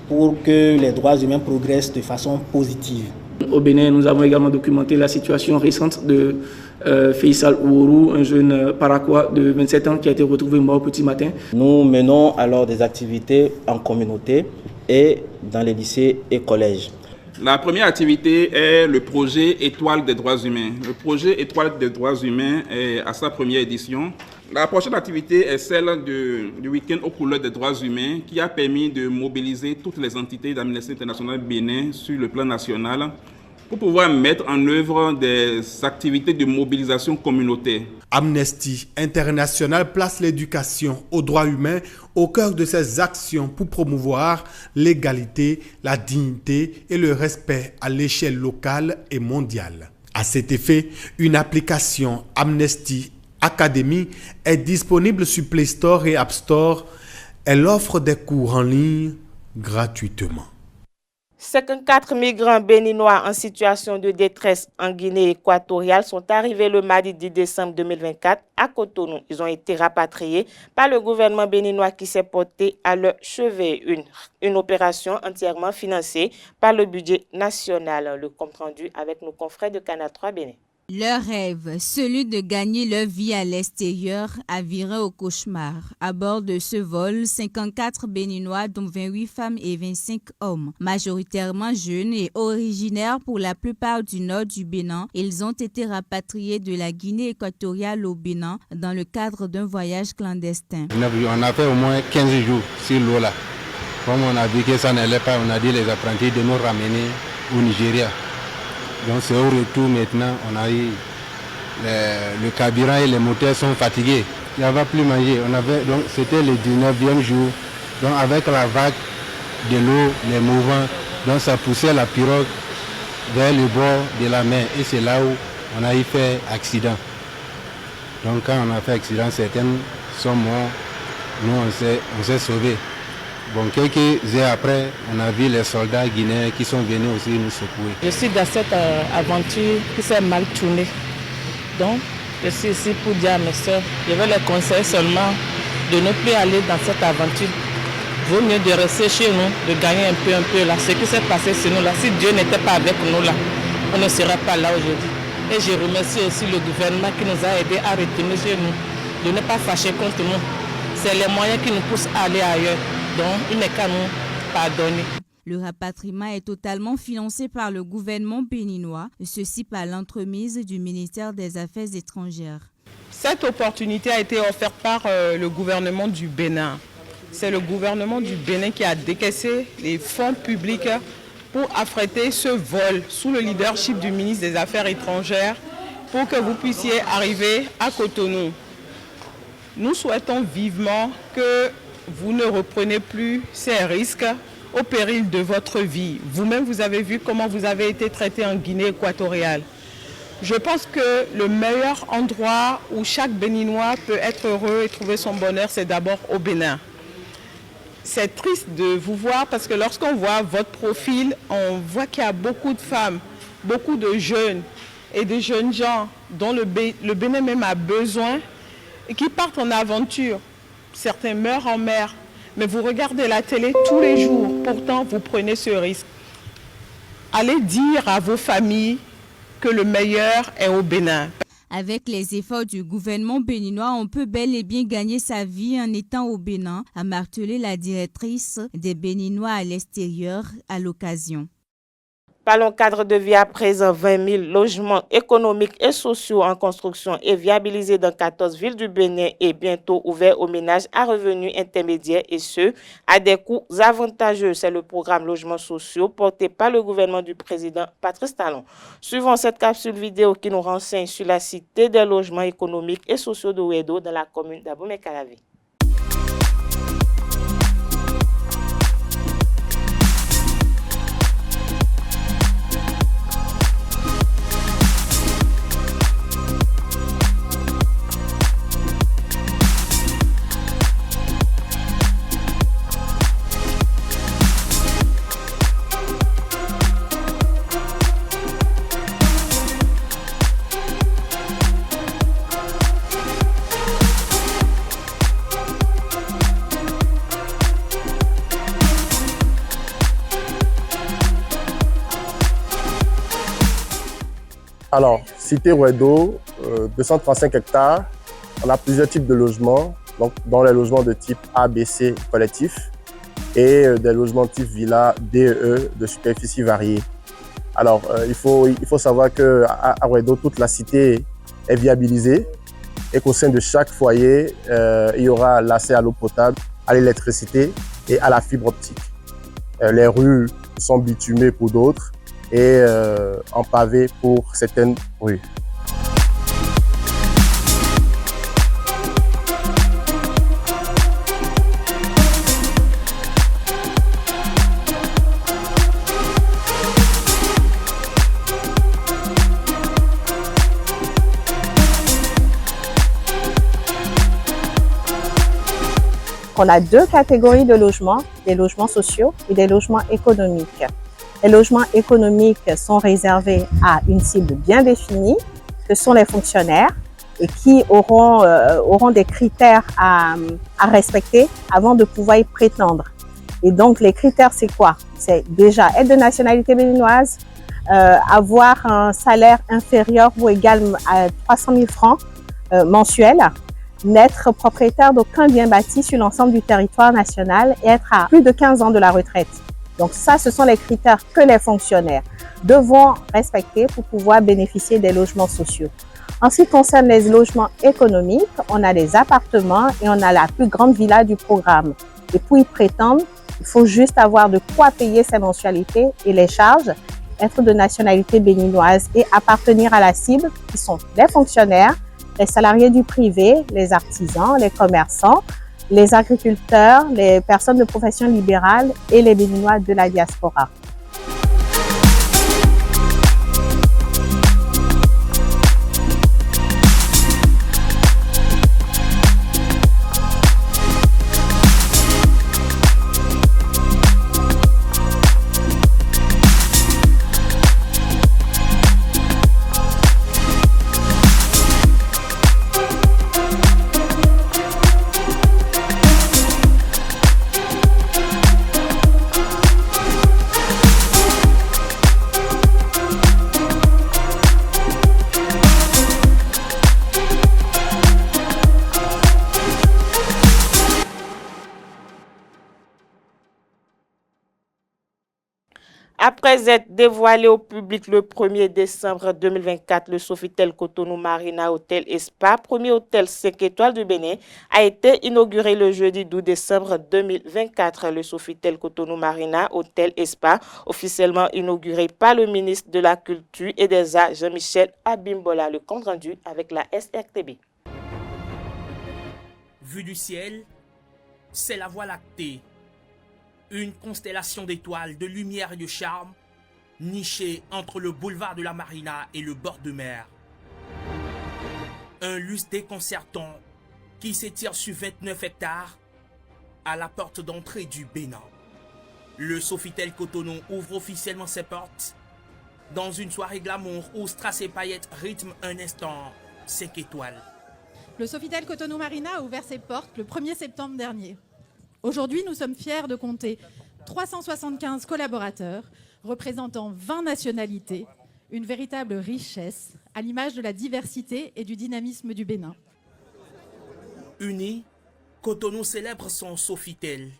pour que les droits humains progressent de façon positive. Au Bénin, nous avons également documenté la situation récente de Faisal Ouourou, un jeune paraquois de 27 ans qui a été retrouvé mort au petit matin. Nous menons alors des activités en communauté et dans les lycées et collèges. La première activité est le projet Étoile des droits humains. Le projet Étoile des droits humains est à sa première édition. La prochaine activité est celle du week-end aux couleurs des droits humains qui a permis de mobiliser toutes les entités d'Amnesty International Bénin sur le plan national pour pouvoir mettre en œuvre des activités de mobilisation communautaire. Amnesty International place l'éducation aux droits humains au cœur de ses actions pour promouvoir l'égalité, la dignité et le respect à l'échelle locale et mondiale. À cet effet, une application Amnesty Academy est disponible sur Play Store et App Store. Elle offre des cours en ligne gratuitement. 54 migrants béninois en situation de détresse en Guinée équatoriale sont arrivés le mardi 10 décembre 2024 à Cotonou. Ils ont été rapatriés par le gouvernement béninois qui s'est porté à leur chevet. Une opération entièrement financée par le budget national. Le compte rendu avec nos confrères de Canal 3 Bénin. Leur rêve, celui de gagner leur vie à l'extérieur, a viré au cauchemar. À bord de ce vol, 54 Béninois, dont 28 femmes et 25 hommes, majoritairement jeunes et originaires pour la plupart du nord du Bénin, ils ont été rapatriés de la Guinée équatoriale au Bénin dans le cadre d'un voyage clandestin. On a fait au moins 15 jours sur l'eau là. Comme on a vu que ça n'allait pas, on a dit les apprentis de nous ramener au Nigeria. Donc c'est au retour maintenant, on a eu le carburant et les moteurs sont fatigués. Il n'y avait plus manger. Donc c'était le 19e jour. Donc avec la vague de l'eau, les mouvements, donc ça poussait la pirogue vers le bord de la mer. Et c'est là où on a eu fait accident. Donc quand on a fait accident, certaines sont morts. Nous on s'est sauvés. Bon, quelques heures après, on a vu les soldats guinéens qui sont venus aussi nous secouer. Je suis dans cette aventure qui s'est mal tournée. Donc, je suis ici pour dire à mes soeurs, je vais les conseiller seulement de ne plus aller dans cette aventure. Il vaut mieux de rester chez nous, de gagner un peu là. Ce qui s'est passé chez nous là, si Dieu n'était pas avec nous là, on ne serait pas là aujourd'hui. Et je remercie aussi le gouvernement qui nous a aidés à retourner chez nous, de ne pas fâcher contre nous. C'est les moyens qui nous poussent à aller ailleurs. Donc, il n'est qu'à nous pardonner. Le rapatriement est totalement financé par le gouvernement béninois, ceci par l'entremise du ministère des Affaires étrangères. Cette opportunité a été offerte par le gouvernement du Bénin. C'est le gouvernement du Bénin qui a décaissé les fonds publics pour affréter ce vol sous le leadership du ministre des Affaires étrangères pour que vous puissiez arriver à Cotonou. Nous souhaitons vivement que vous ne reprenez plus ces risques au péril de votre vie. Vous-même, vous avez vu comment vous avez été traité en Guinée équatoriale. Je pense que le meilleur endroit où chaque Béninois peut être heureux et trouver son bonheur, c'est d'abord au Bénin. C'est triste de vous voir parce que lorsqu'on voit votre profil, on voit qu'il y a beaucoup de femmes, beaucoup de jeunes et de jeunes gens dont le Bénin même a besoin et qui partent en aventure. Certains meurent en mer, mais vous regardez la télé tous les jours, pourtant vous prenez ce risque. Allez dire à vos familles que le meilleur est au Bénin. Avec les efforts du gouvernement béninois, on peut bel et bien gagner sa vie en étant au Bénin, a martelé la directrice des Béninois à l'extérieur à l'occasion. Parlons cadre de vie à présent. 20 000 logements économiques et sociaux en construction et viabilisés dans 14 villes du Bénin et bientôt ouverts aux ménages à revenus intermédiaires et ceux à des coûts avantageux. C'est le programme Logements sociaux porté par le gouvernement du président Patrice Talon. Suivons cette capsule vidéo qui nous renseigne sur la cité des logements économiques et sociaux de Ouedo dans la commune d'Abomey-Calavi. Alors, cité Ouedo, 235 hectares, on a plusieurs types de logements, donc dans les logements de type A, B, C collectifs et des logements type villa, DE de superficie variée. Alors, il faut savoir qu'à Ouedo, toute la cité est viabilisée et qu'au sein de chaque foyer, il y aura l'accès à l'eau potable, à l'électricité et à la fibre optique. Les rues sont bitumées pour d'autres et en pavé pour certaines rues. On a deux catégories de logements, des logements sociaux et des logements économiques. Les logements économiques sont réservés à une cible bien définie, que sont les fonctionnaires, et qui auront des critères à respecter avant de pouvoir y prétendre. Et donc, les critères, c'est quoi? C'est déjà être de nationalité béninoise, avoir un salaire inférieur ou égal à 300 000 francs mensuels, n'être propriétaire d'aucun bien bâti sur l'ensemble du territoire national et être à plus de 15 ans de la retraite. Donc ça, ce sont les critères que les fonctionnaires devront respecter pour pouvoir bénéficier des logements sociaux. En ce qui concerne les logements économiques, on a les appartements et on a la plus grande villa du programme. Et pour y prétendre, il faut juste avoir de quoi payer ses mensualités et les charges, être de nationalité béninoise et appartenir à la cible qui sont les fonctionnaires, les salariés du privé, les artisans, les commerçants, les agriculteurs, les personnes de profession libérale et les Béninois de la diaspora. Après être dévoilé au public le 1er décembre 2024, le Sofitel Cotonou Marina Hôtel et Spa, premier hôtel 5 étoiles du Bénin, a été inauguré le jeudi 12 décembre 2024. Le Sofitel Cotonou Marina Hôtel et Spa, officiellement inauguré par le ministre de la Culture et des Arts, Jean-Michel Abimbola. Le compte rendu avec la SRTB. Vue du ciel, c'est la Voie lactée. Une constellation d'étoiles, de lumière et de charme, nichée entre le boulevard de la Marina et le bord de mer. Un lustre déconcertant qui s'étire sur 29 hectares à la porte d'entrée du Bénin. Le Sofitel Cotonou ouvre officiellement ses portes dans une soirée glamour où strass et paillettes rythment un instant 5 étoiles. Le Sofitel Cotonou Marina a ouvert ses portes le 1er septembre dernier. Aujourd'hui, nous sommes fiers de compter 375 collaborateurs représentant 20 nationalités, une véritable richesse à l'image de la diversité et du dynamisme du Bénin. Unis, Cotonou célèbre son Sofitel.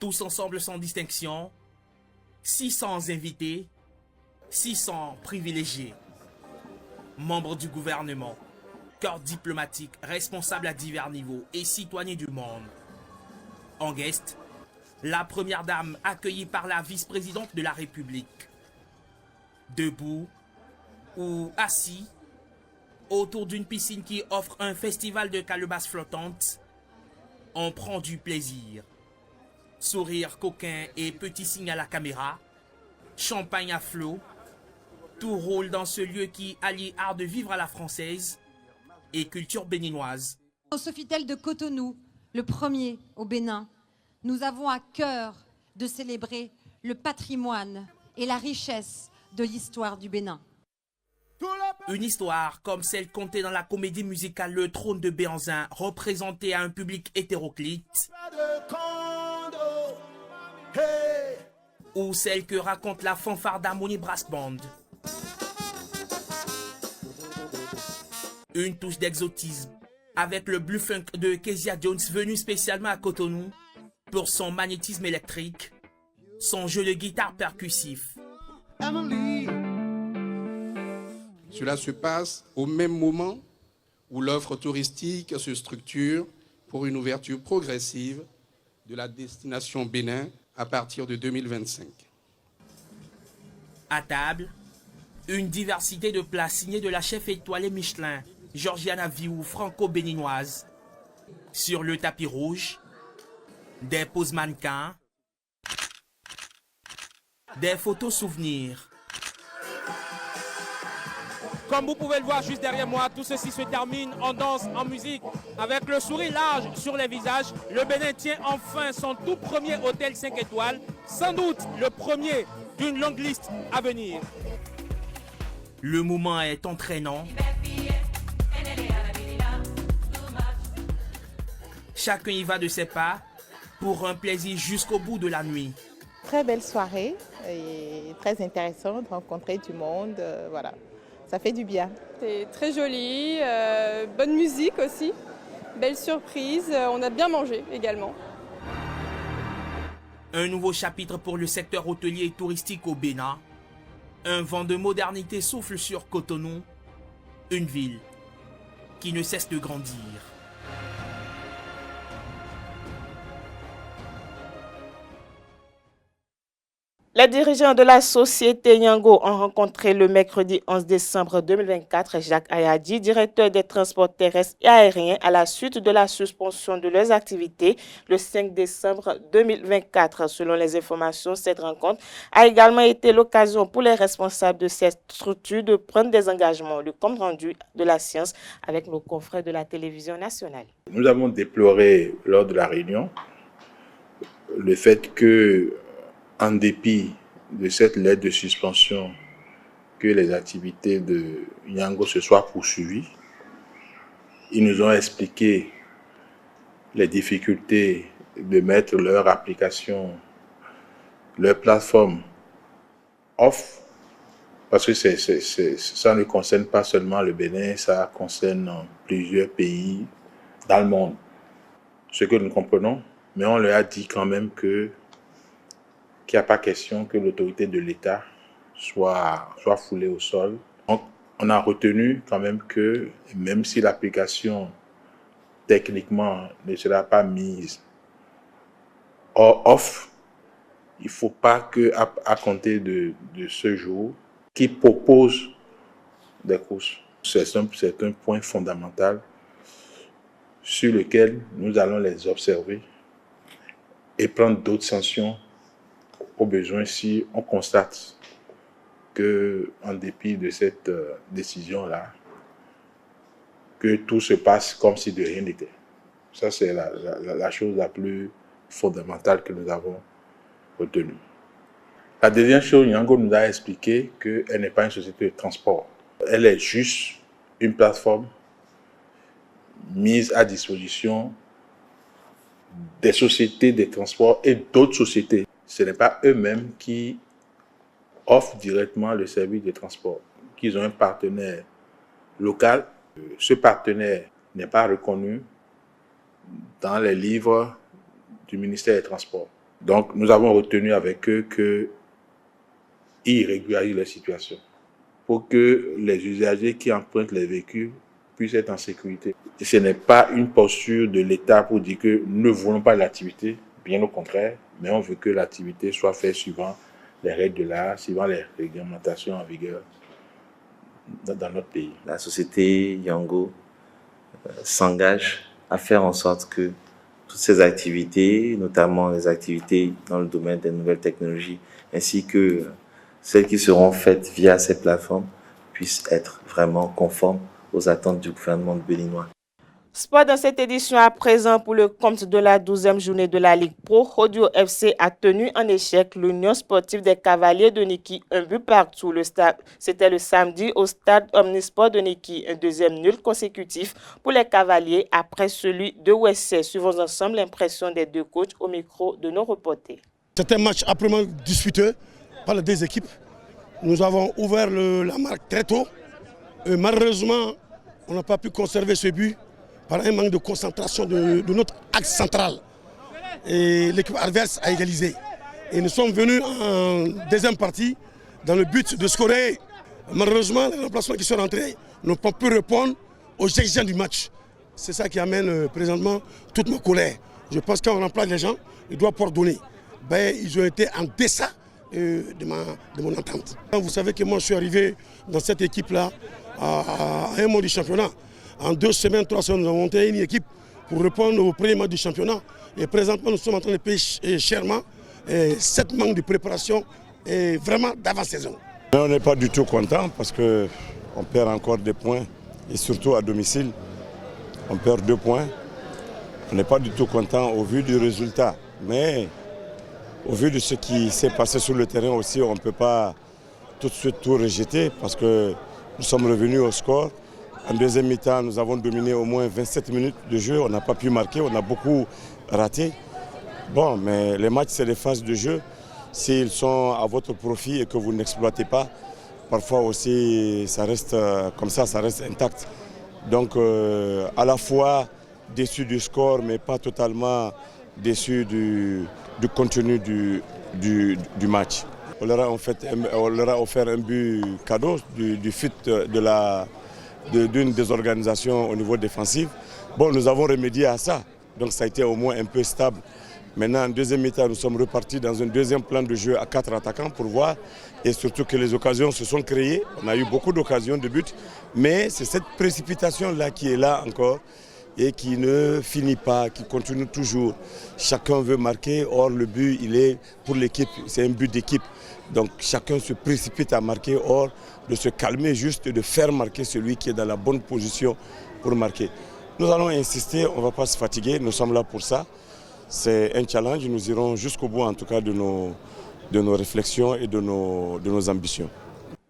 Tous ensemble sans distinction, 600 invités, 600 privilégiés, membres du gouvernement, corps diplomatique, responsables à divers niveaux et citoyens du monde. En guest, la première dame accueillie par la vice-présidente de la République. Debout ou assis autour d'une piscine qui offre un festival de calebasses flottantes, on prend du plaisir. Sourire coquin et petit signe à la caméra, champagne à flot, tout roule dans ce lieu qui allie art de vivre à la française et culture béninoise. Au Sofitel de Cotonou, le premier au Bénin, nous avons à cœur de célébrer le patrimoine et la richesse de l'histoire du Bénin. Une histoire comme celle contée dans la comédie musicale Le Trône de Béhanzin, représentée à un public hétéroclite, ou celle que raconte la fanfare d'Harmonie Brass Band. Une touche d'exotisme avec le blue funk de Kezia Jones venu spécialement à Cotonou pour son magnétisme électrique, son jeu de guitare percussif. Cela se passe au même moment où l'offre touristique se structure pour une ouverture progressive de la destination Bénin à partir de 2025. À table, une diversité de plats signés de la chef étoilée Michelin, Georgiana Viou, franco-béninoise. Sur le tapis rouge, des poses mannequins, des photos souvenirs. Comme vous pouvez le voir juste derrière moi, tout ceci se termine en danse, en musique. Avec le sourire large sur les visages, le Bénin tient enfin son tout premier hôtel 5 étoiles, sans doute le premier d'une longue liste à venir. Le moment est entraînant. Chacun y va de ses pas pour un plaisir jusqu'au bout de la nuit. Très belle soirée et très intéressante, rencontrer du monde, voilà. Ça fait du bien. C'est très joli, bonne musique aussi, belle surprise, on a bien mangé également. Un nouveau chapitre pour le secteur hôtelier et touristique au Bénin. Un vent de modernité souffle sur Cotonou, une ville qui ne cesse de grandir. Les dirigeants de la société Yango ont rencontré le mercredi 11 décembre 2024 Jacques Ayadi, directeur des transports terrestres et aériens, à la suite de la suspension de leurs activités le 5 décembre 2024. Selon les informations, cette rencontre a également été l'occasion pour les responsables de cette structure de prendre des engagements. Le compte rendu de la science avec nos confrères de la télévision nationale. Nous avons déploré lors de la réunion le fait que, en dépit de cette lettre de suspension, que les activités de Yango se soient poursuivies. Ils nous ont expliqué les difficultés de mettre leur application, leur plateforme off, parce que ça ne concerne pas seulement le Bénin, ça concerne plusieurs pays dans le monde. Ce que nous comprenons, mais on leur a dit quand même qu'il n'y a pas question que l'autorité de l'État soit foulée au sol. Donc, on a retenu quand même que même si l'application techniquement ne sera pas mise off, il ne faut pas qu'à compter de ce jour, qui propose des courses. C'est un point fondamental sur lequel nous allons les observer et prendre d'autres sanctions au besoin si on constate que, en dépit de cette décision-là, que tout se passe comme si de rien n'était. Ça, c'est la chose la plus fondamentale que nous avons retenue. La deuxième chose, Yango nous a expliqué qu'elle n'est pas une société de transport. Elle est juste une plateforme mise à disposition des sociétés de transport et d'autres sociétés. Ce n'est pas eux-mêmes qui offrent directement le service de transport. Ils ont un partenaire local. Ce partenaire n'est pas reconnu dans les livres du ministère des Transports. Donc, nous avons retenu avec eux et régulariser la situation pour que les usagers qui empruntent les véhicules puissent être en sécurité. Et ce n'est pas une posture de l'État pour dire que nous ne voulons pas l'activité, bien au contraire, mais on veut que l'activité soit faite suivant les règles de l'art, suivant les réglementations en vigueur dans notre pays. La société Yango s'engage à faire en sorte que toutes ces activités, notamment les activités dans le domaine des nouvelles technologies, ainsi que celles qui seront faites via ces plateformes, puissent être vraiment conformes aux attentes du gouvernement béninois. Sport dans cette édition à présent pour le compte de la 12e journée de la Ligue Pro. Audio FC a tenu en échec l'Union sportive des Cavaliers de Niki, un but partout. C'était le samedi au stade Omnisport de Niki, un deuxième nul consécutif pour les Cavaliers après celui de Wessé. Suivons ensemble l'impression des deux coachs au micro de nos reporters. C'est un match âprement disputé par les deux équipes. Nous avons ouvert la marque très tôt. Et malheureusement, on n'a pas pu conserver ce but par un manque de concentration de notre axe central. Et l'équipe adverse a égalisé. Et nous sommes venus en deuxième partie dans le but de scorer. Malheureusement, les remplacements qui sont rentrés n'ont pas pu répondre aux exigences du match. C'est ça qui amène présentement toute ma colère. Je pense que quand on remplace les gens, ils doivent pardonner. Ils ont été en deçà de mon entente. Vous savez que moi je suis arrivé dans cette équipe-là à un mois du championnat. En 2 semaines, 3 semaines, nous avons monté une équipe pour répondre au premier match du championnat. Et présentement, nous sommes en train de payer chèrement. Et cette manque de préparation est vraiment d'avant-saison. On n'est pas du tout content parce qu'on perd encore des points. Et surtout à domicile, on perd 2 points. On n'est pas du tout content au vu du résultat. Mais au vu de ce qui s'est passé sur le terrain aussi, on ne peut pas tout de suite tout rejeter parce que nous sommes revenus au score. En deuxième mi-temps, nous avons dominé au moins 27 minutes de jeu. On n'a pas pu marquer, on a beaucoup raté. Bon, mais les matchs, c'est des phases de jeu. S'ils sont à votre profit et que vous n'exploitez pas, parfois aussi, ça reste comme ça reste intact. Donc, à la fois déçu du score, mais pas totalement déçu du contenu du match. On leur a offert un but cadeau du fit d'une des organisations au niveau défensif. Bon, nous avons remédié à ça, donc ça a été au moins un peu stable. Maintenant, en deuxième mi-temps, nous sommes repartis dans un deuxième plan de jeu à 4 attaquants pour voir, et surtout que les occasions se sont créées. On a eu beaucoup d'occasions de but, mais c'est cette précipitation-là qui est là encore et qui ne finit pas, qui continue toujours. Chacun veut marquer, or le but, il est pour l'équipe, c'est un but d'équipe. Donc chacun se précipite à marquer, or de se calmer juste et de faire marquer celui qui est dans la bonne position pour marquer. Nous allons insister, on ne va pas se fatiguer, nous sommes là pour ça. C'est un challenge, nous irons jusqu'au bout en tout cas de nos réflexions et de nos ambitions.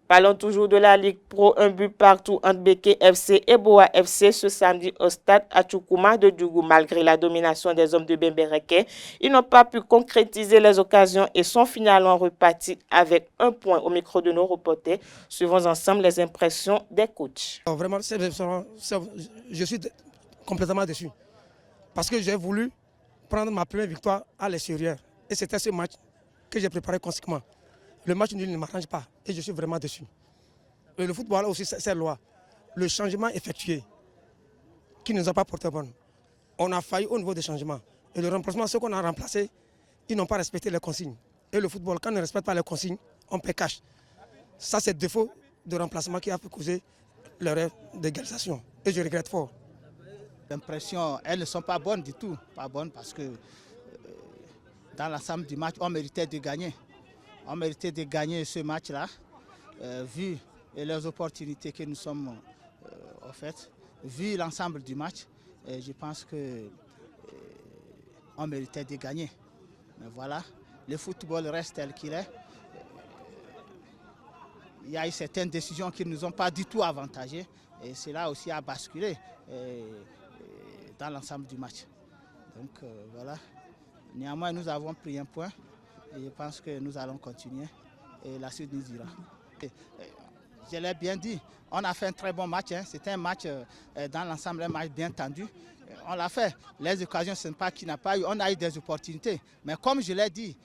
Parlons toujours de la Ligue Pro, un but partout entre Beke FC et Boa FC ce samedi au stade Achoukouma de Djougou. Malgré la domination des hommes de Bembereke, ils n'ont pas pu concrétiser les occasions et sont finalement repartis avec 1 point. Au micro de nos reporters, suivons ensemble les impressions des coachs. Vraiment, je suis complètement déçu parce que j'ai voulu prendre ma première victoire à l'extérieur et c'était ce match que j'ai préparé conséquemment. Le match nul ne m'arrange pas et je suis vraiment déçu. Et le football a aussi cette loi. Le changement effectué qui ne nous a pas porté bonne. On a failli au niveau des changements. Et le remplacement, ceux qu'on a remplacés, ils n'ont pas respecté les consignes. Et le football, quand on ne respecte pas les consignes, on paie cash. Ça, c'est le défaut de remplacement qui a fait causer l'erreur d'égalisation. Et je regrette fort. Les impressions, elles ne sont pas bonnes du tout. Pas bonnes parce que dans l'ensemble du match, on méritait de gagner. On méritait de gagner ce match-là, vu les opportunités que nous sommes offertes, vu l'ensemble du match, je pense qu'on méritait de gagner. Mais voilà, le football reste tel qu'il est. Il y a eu certaines décisions qui ne nous ont pas du tout avantagés et cela aussi a basculé dans l'ensemble du match. Donc voilà, néanmoins nous avons pris 1 point. Et je pense que nous allons continuer et la suite nous ira. Je l'ai bien dit, on a fait un très bon match. C'était un match dans l'ensemble, un match bien tendu. on l'a fait. Les occasions, ce n'est pas qu'il n'y a pas eu. On a eu des opportunités. Mais comme je l'ai dit,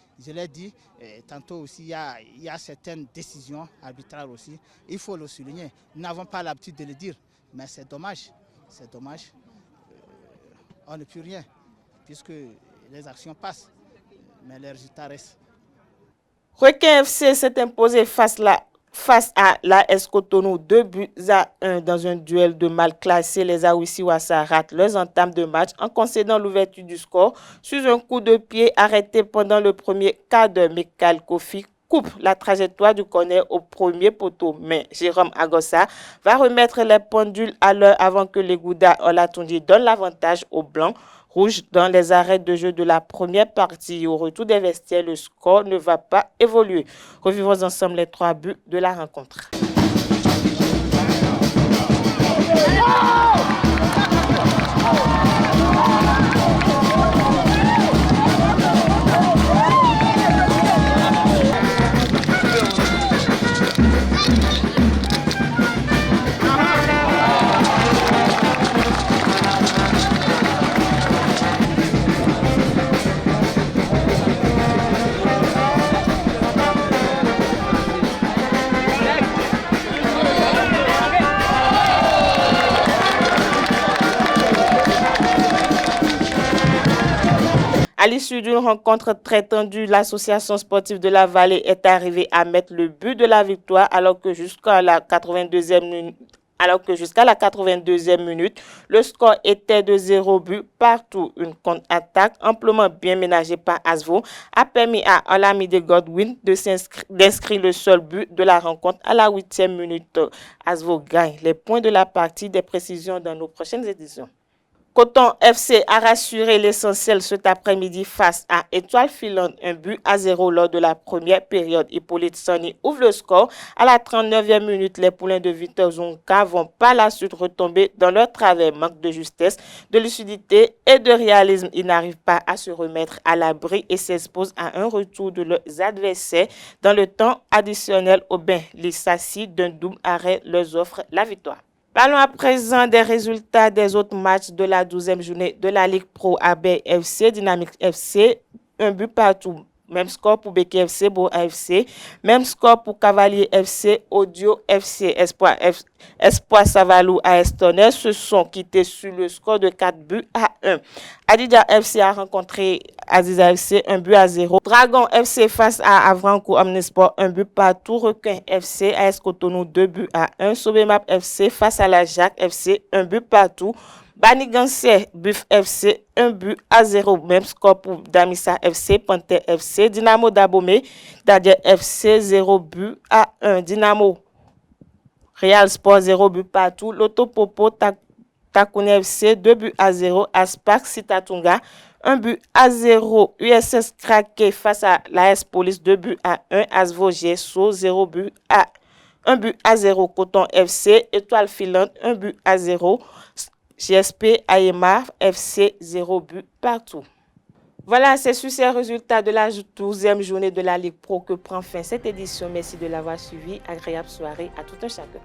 tantôt aussi, il y a certaines décisions arbitrales aussi. Il faut le souligner. Nous n'avons pas l'habitude de le dire. Mais c'est dommage. C'est dommage. On ne peut rien. Puisque les actions passent. Mais les résultats restent. Requin FC s'est imposé face à l'AS Cotonou 2-1 dans un duel de mal classés. Les Awisiwassa ratent leurs entames de match en concédant l'ouverture du score sur un coup de pied arrêté pendant le premier quart d'heure. Michael Kofi coupe la trajectoire du corner au premier poteau, mais Jérôme Agossa va remettre les pendules à l'heure avant que les Gouda Olatundi donne l'avantage aux Blancs. Rouge dans les arrêts de jeu de la première partie. Au retour des vestiaires, le score ne va pas évoluer. Revivons ensemble les 3 buts de la rencontre. À l'issue d'une rencontre très tendue, l'association sportive de la Vallée est arrivée à mettre le but de la victoire alors que jusqu'à la 82e minute, le score était de 0 but partout. Une contre-attaque amplement bien ménagée par Asvo a permis à Olamide Godwin d'inscrire le seul but de la rencontre à la 8e minute. Asvo gagne les points de la partie. Des précisions dans nos prochaines éditions. Coton FC a rassuré l'essentiel cet après-midi face à Étoile Filante, 1-0 lors de la première période. Hippolyte Sani ouvre le score à la 39e minute. Les poulains de Victor Zonka vont par la suite retomber dans leur travers. Manque de justesse, de lucidité et de réalisme. Ils n'arrivent pas à se remettre à l'abri et s'exposent à un retour de leurs adversaires dans le temps additionnel au bain. Les Sassi d'un double arrêt leur offre la victoire. Parlons à présent des résultats des autres matchs de la 12e journée de la Ligue Pro. Abay FC, Dynamique FC, 1 but partout. Même score pour Beke FC, Beau AFC. Même score pour Cavalier FC, Audio FC, Espoir Savalou à Estonner se sont quittés sur le score de 4-1. Adidja FC a rencontré Aziza FC 1-0. Dragon FC face à Avranco Omnisport 1 but partout. Requin FC AS Cotonou 2-1. Sobemap FC face à la Jacques FC 1 but partout. Banigansé, Buff FC, 1-0. Même score pour Damissa FC, Panthère FC, Dynamo Dabomé, Dadier FC, 0-1. Dynamo Real Sport, 0 but partout. Loto Popo, Takune FC, 2-0. Aspac, Sitatunga, 1-0. USS Krake face à l'AS Police, 2-1. Asvo GSO, 0-1. 1-0. Coton FC, Étoile Filante, 1-0. GSP Aema FC 0 but partout. Voilà, c'est sur ces résultats de la 12e journée de la Ligue Pro que prend fin cette édition. Merci de l'avoir suivi. Agréable soirée à tout un chacun.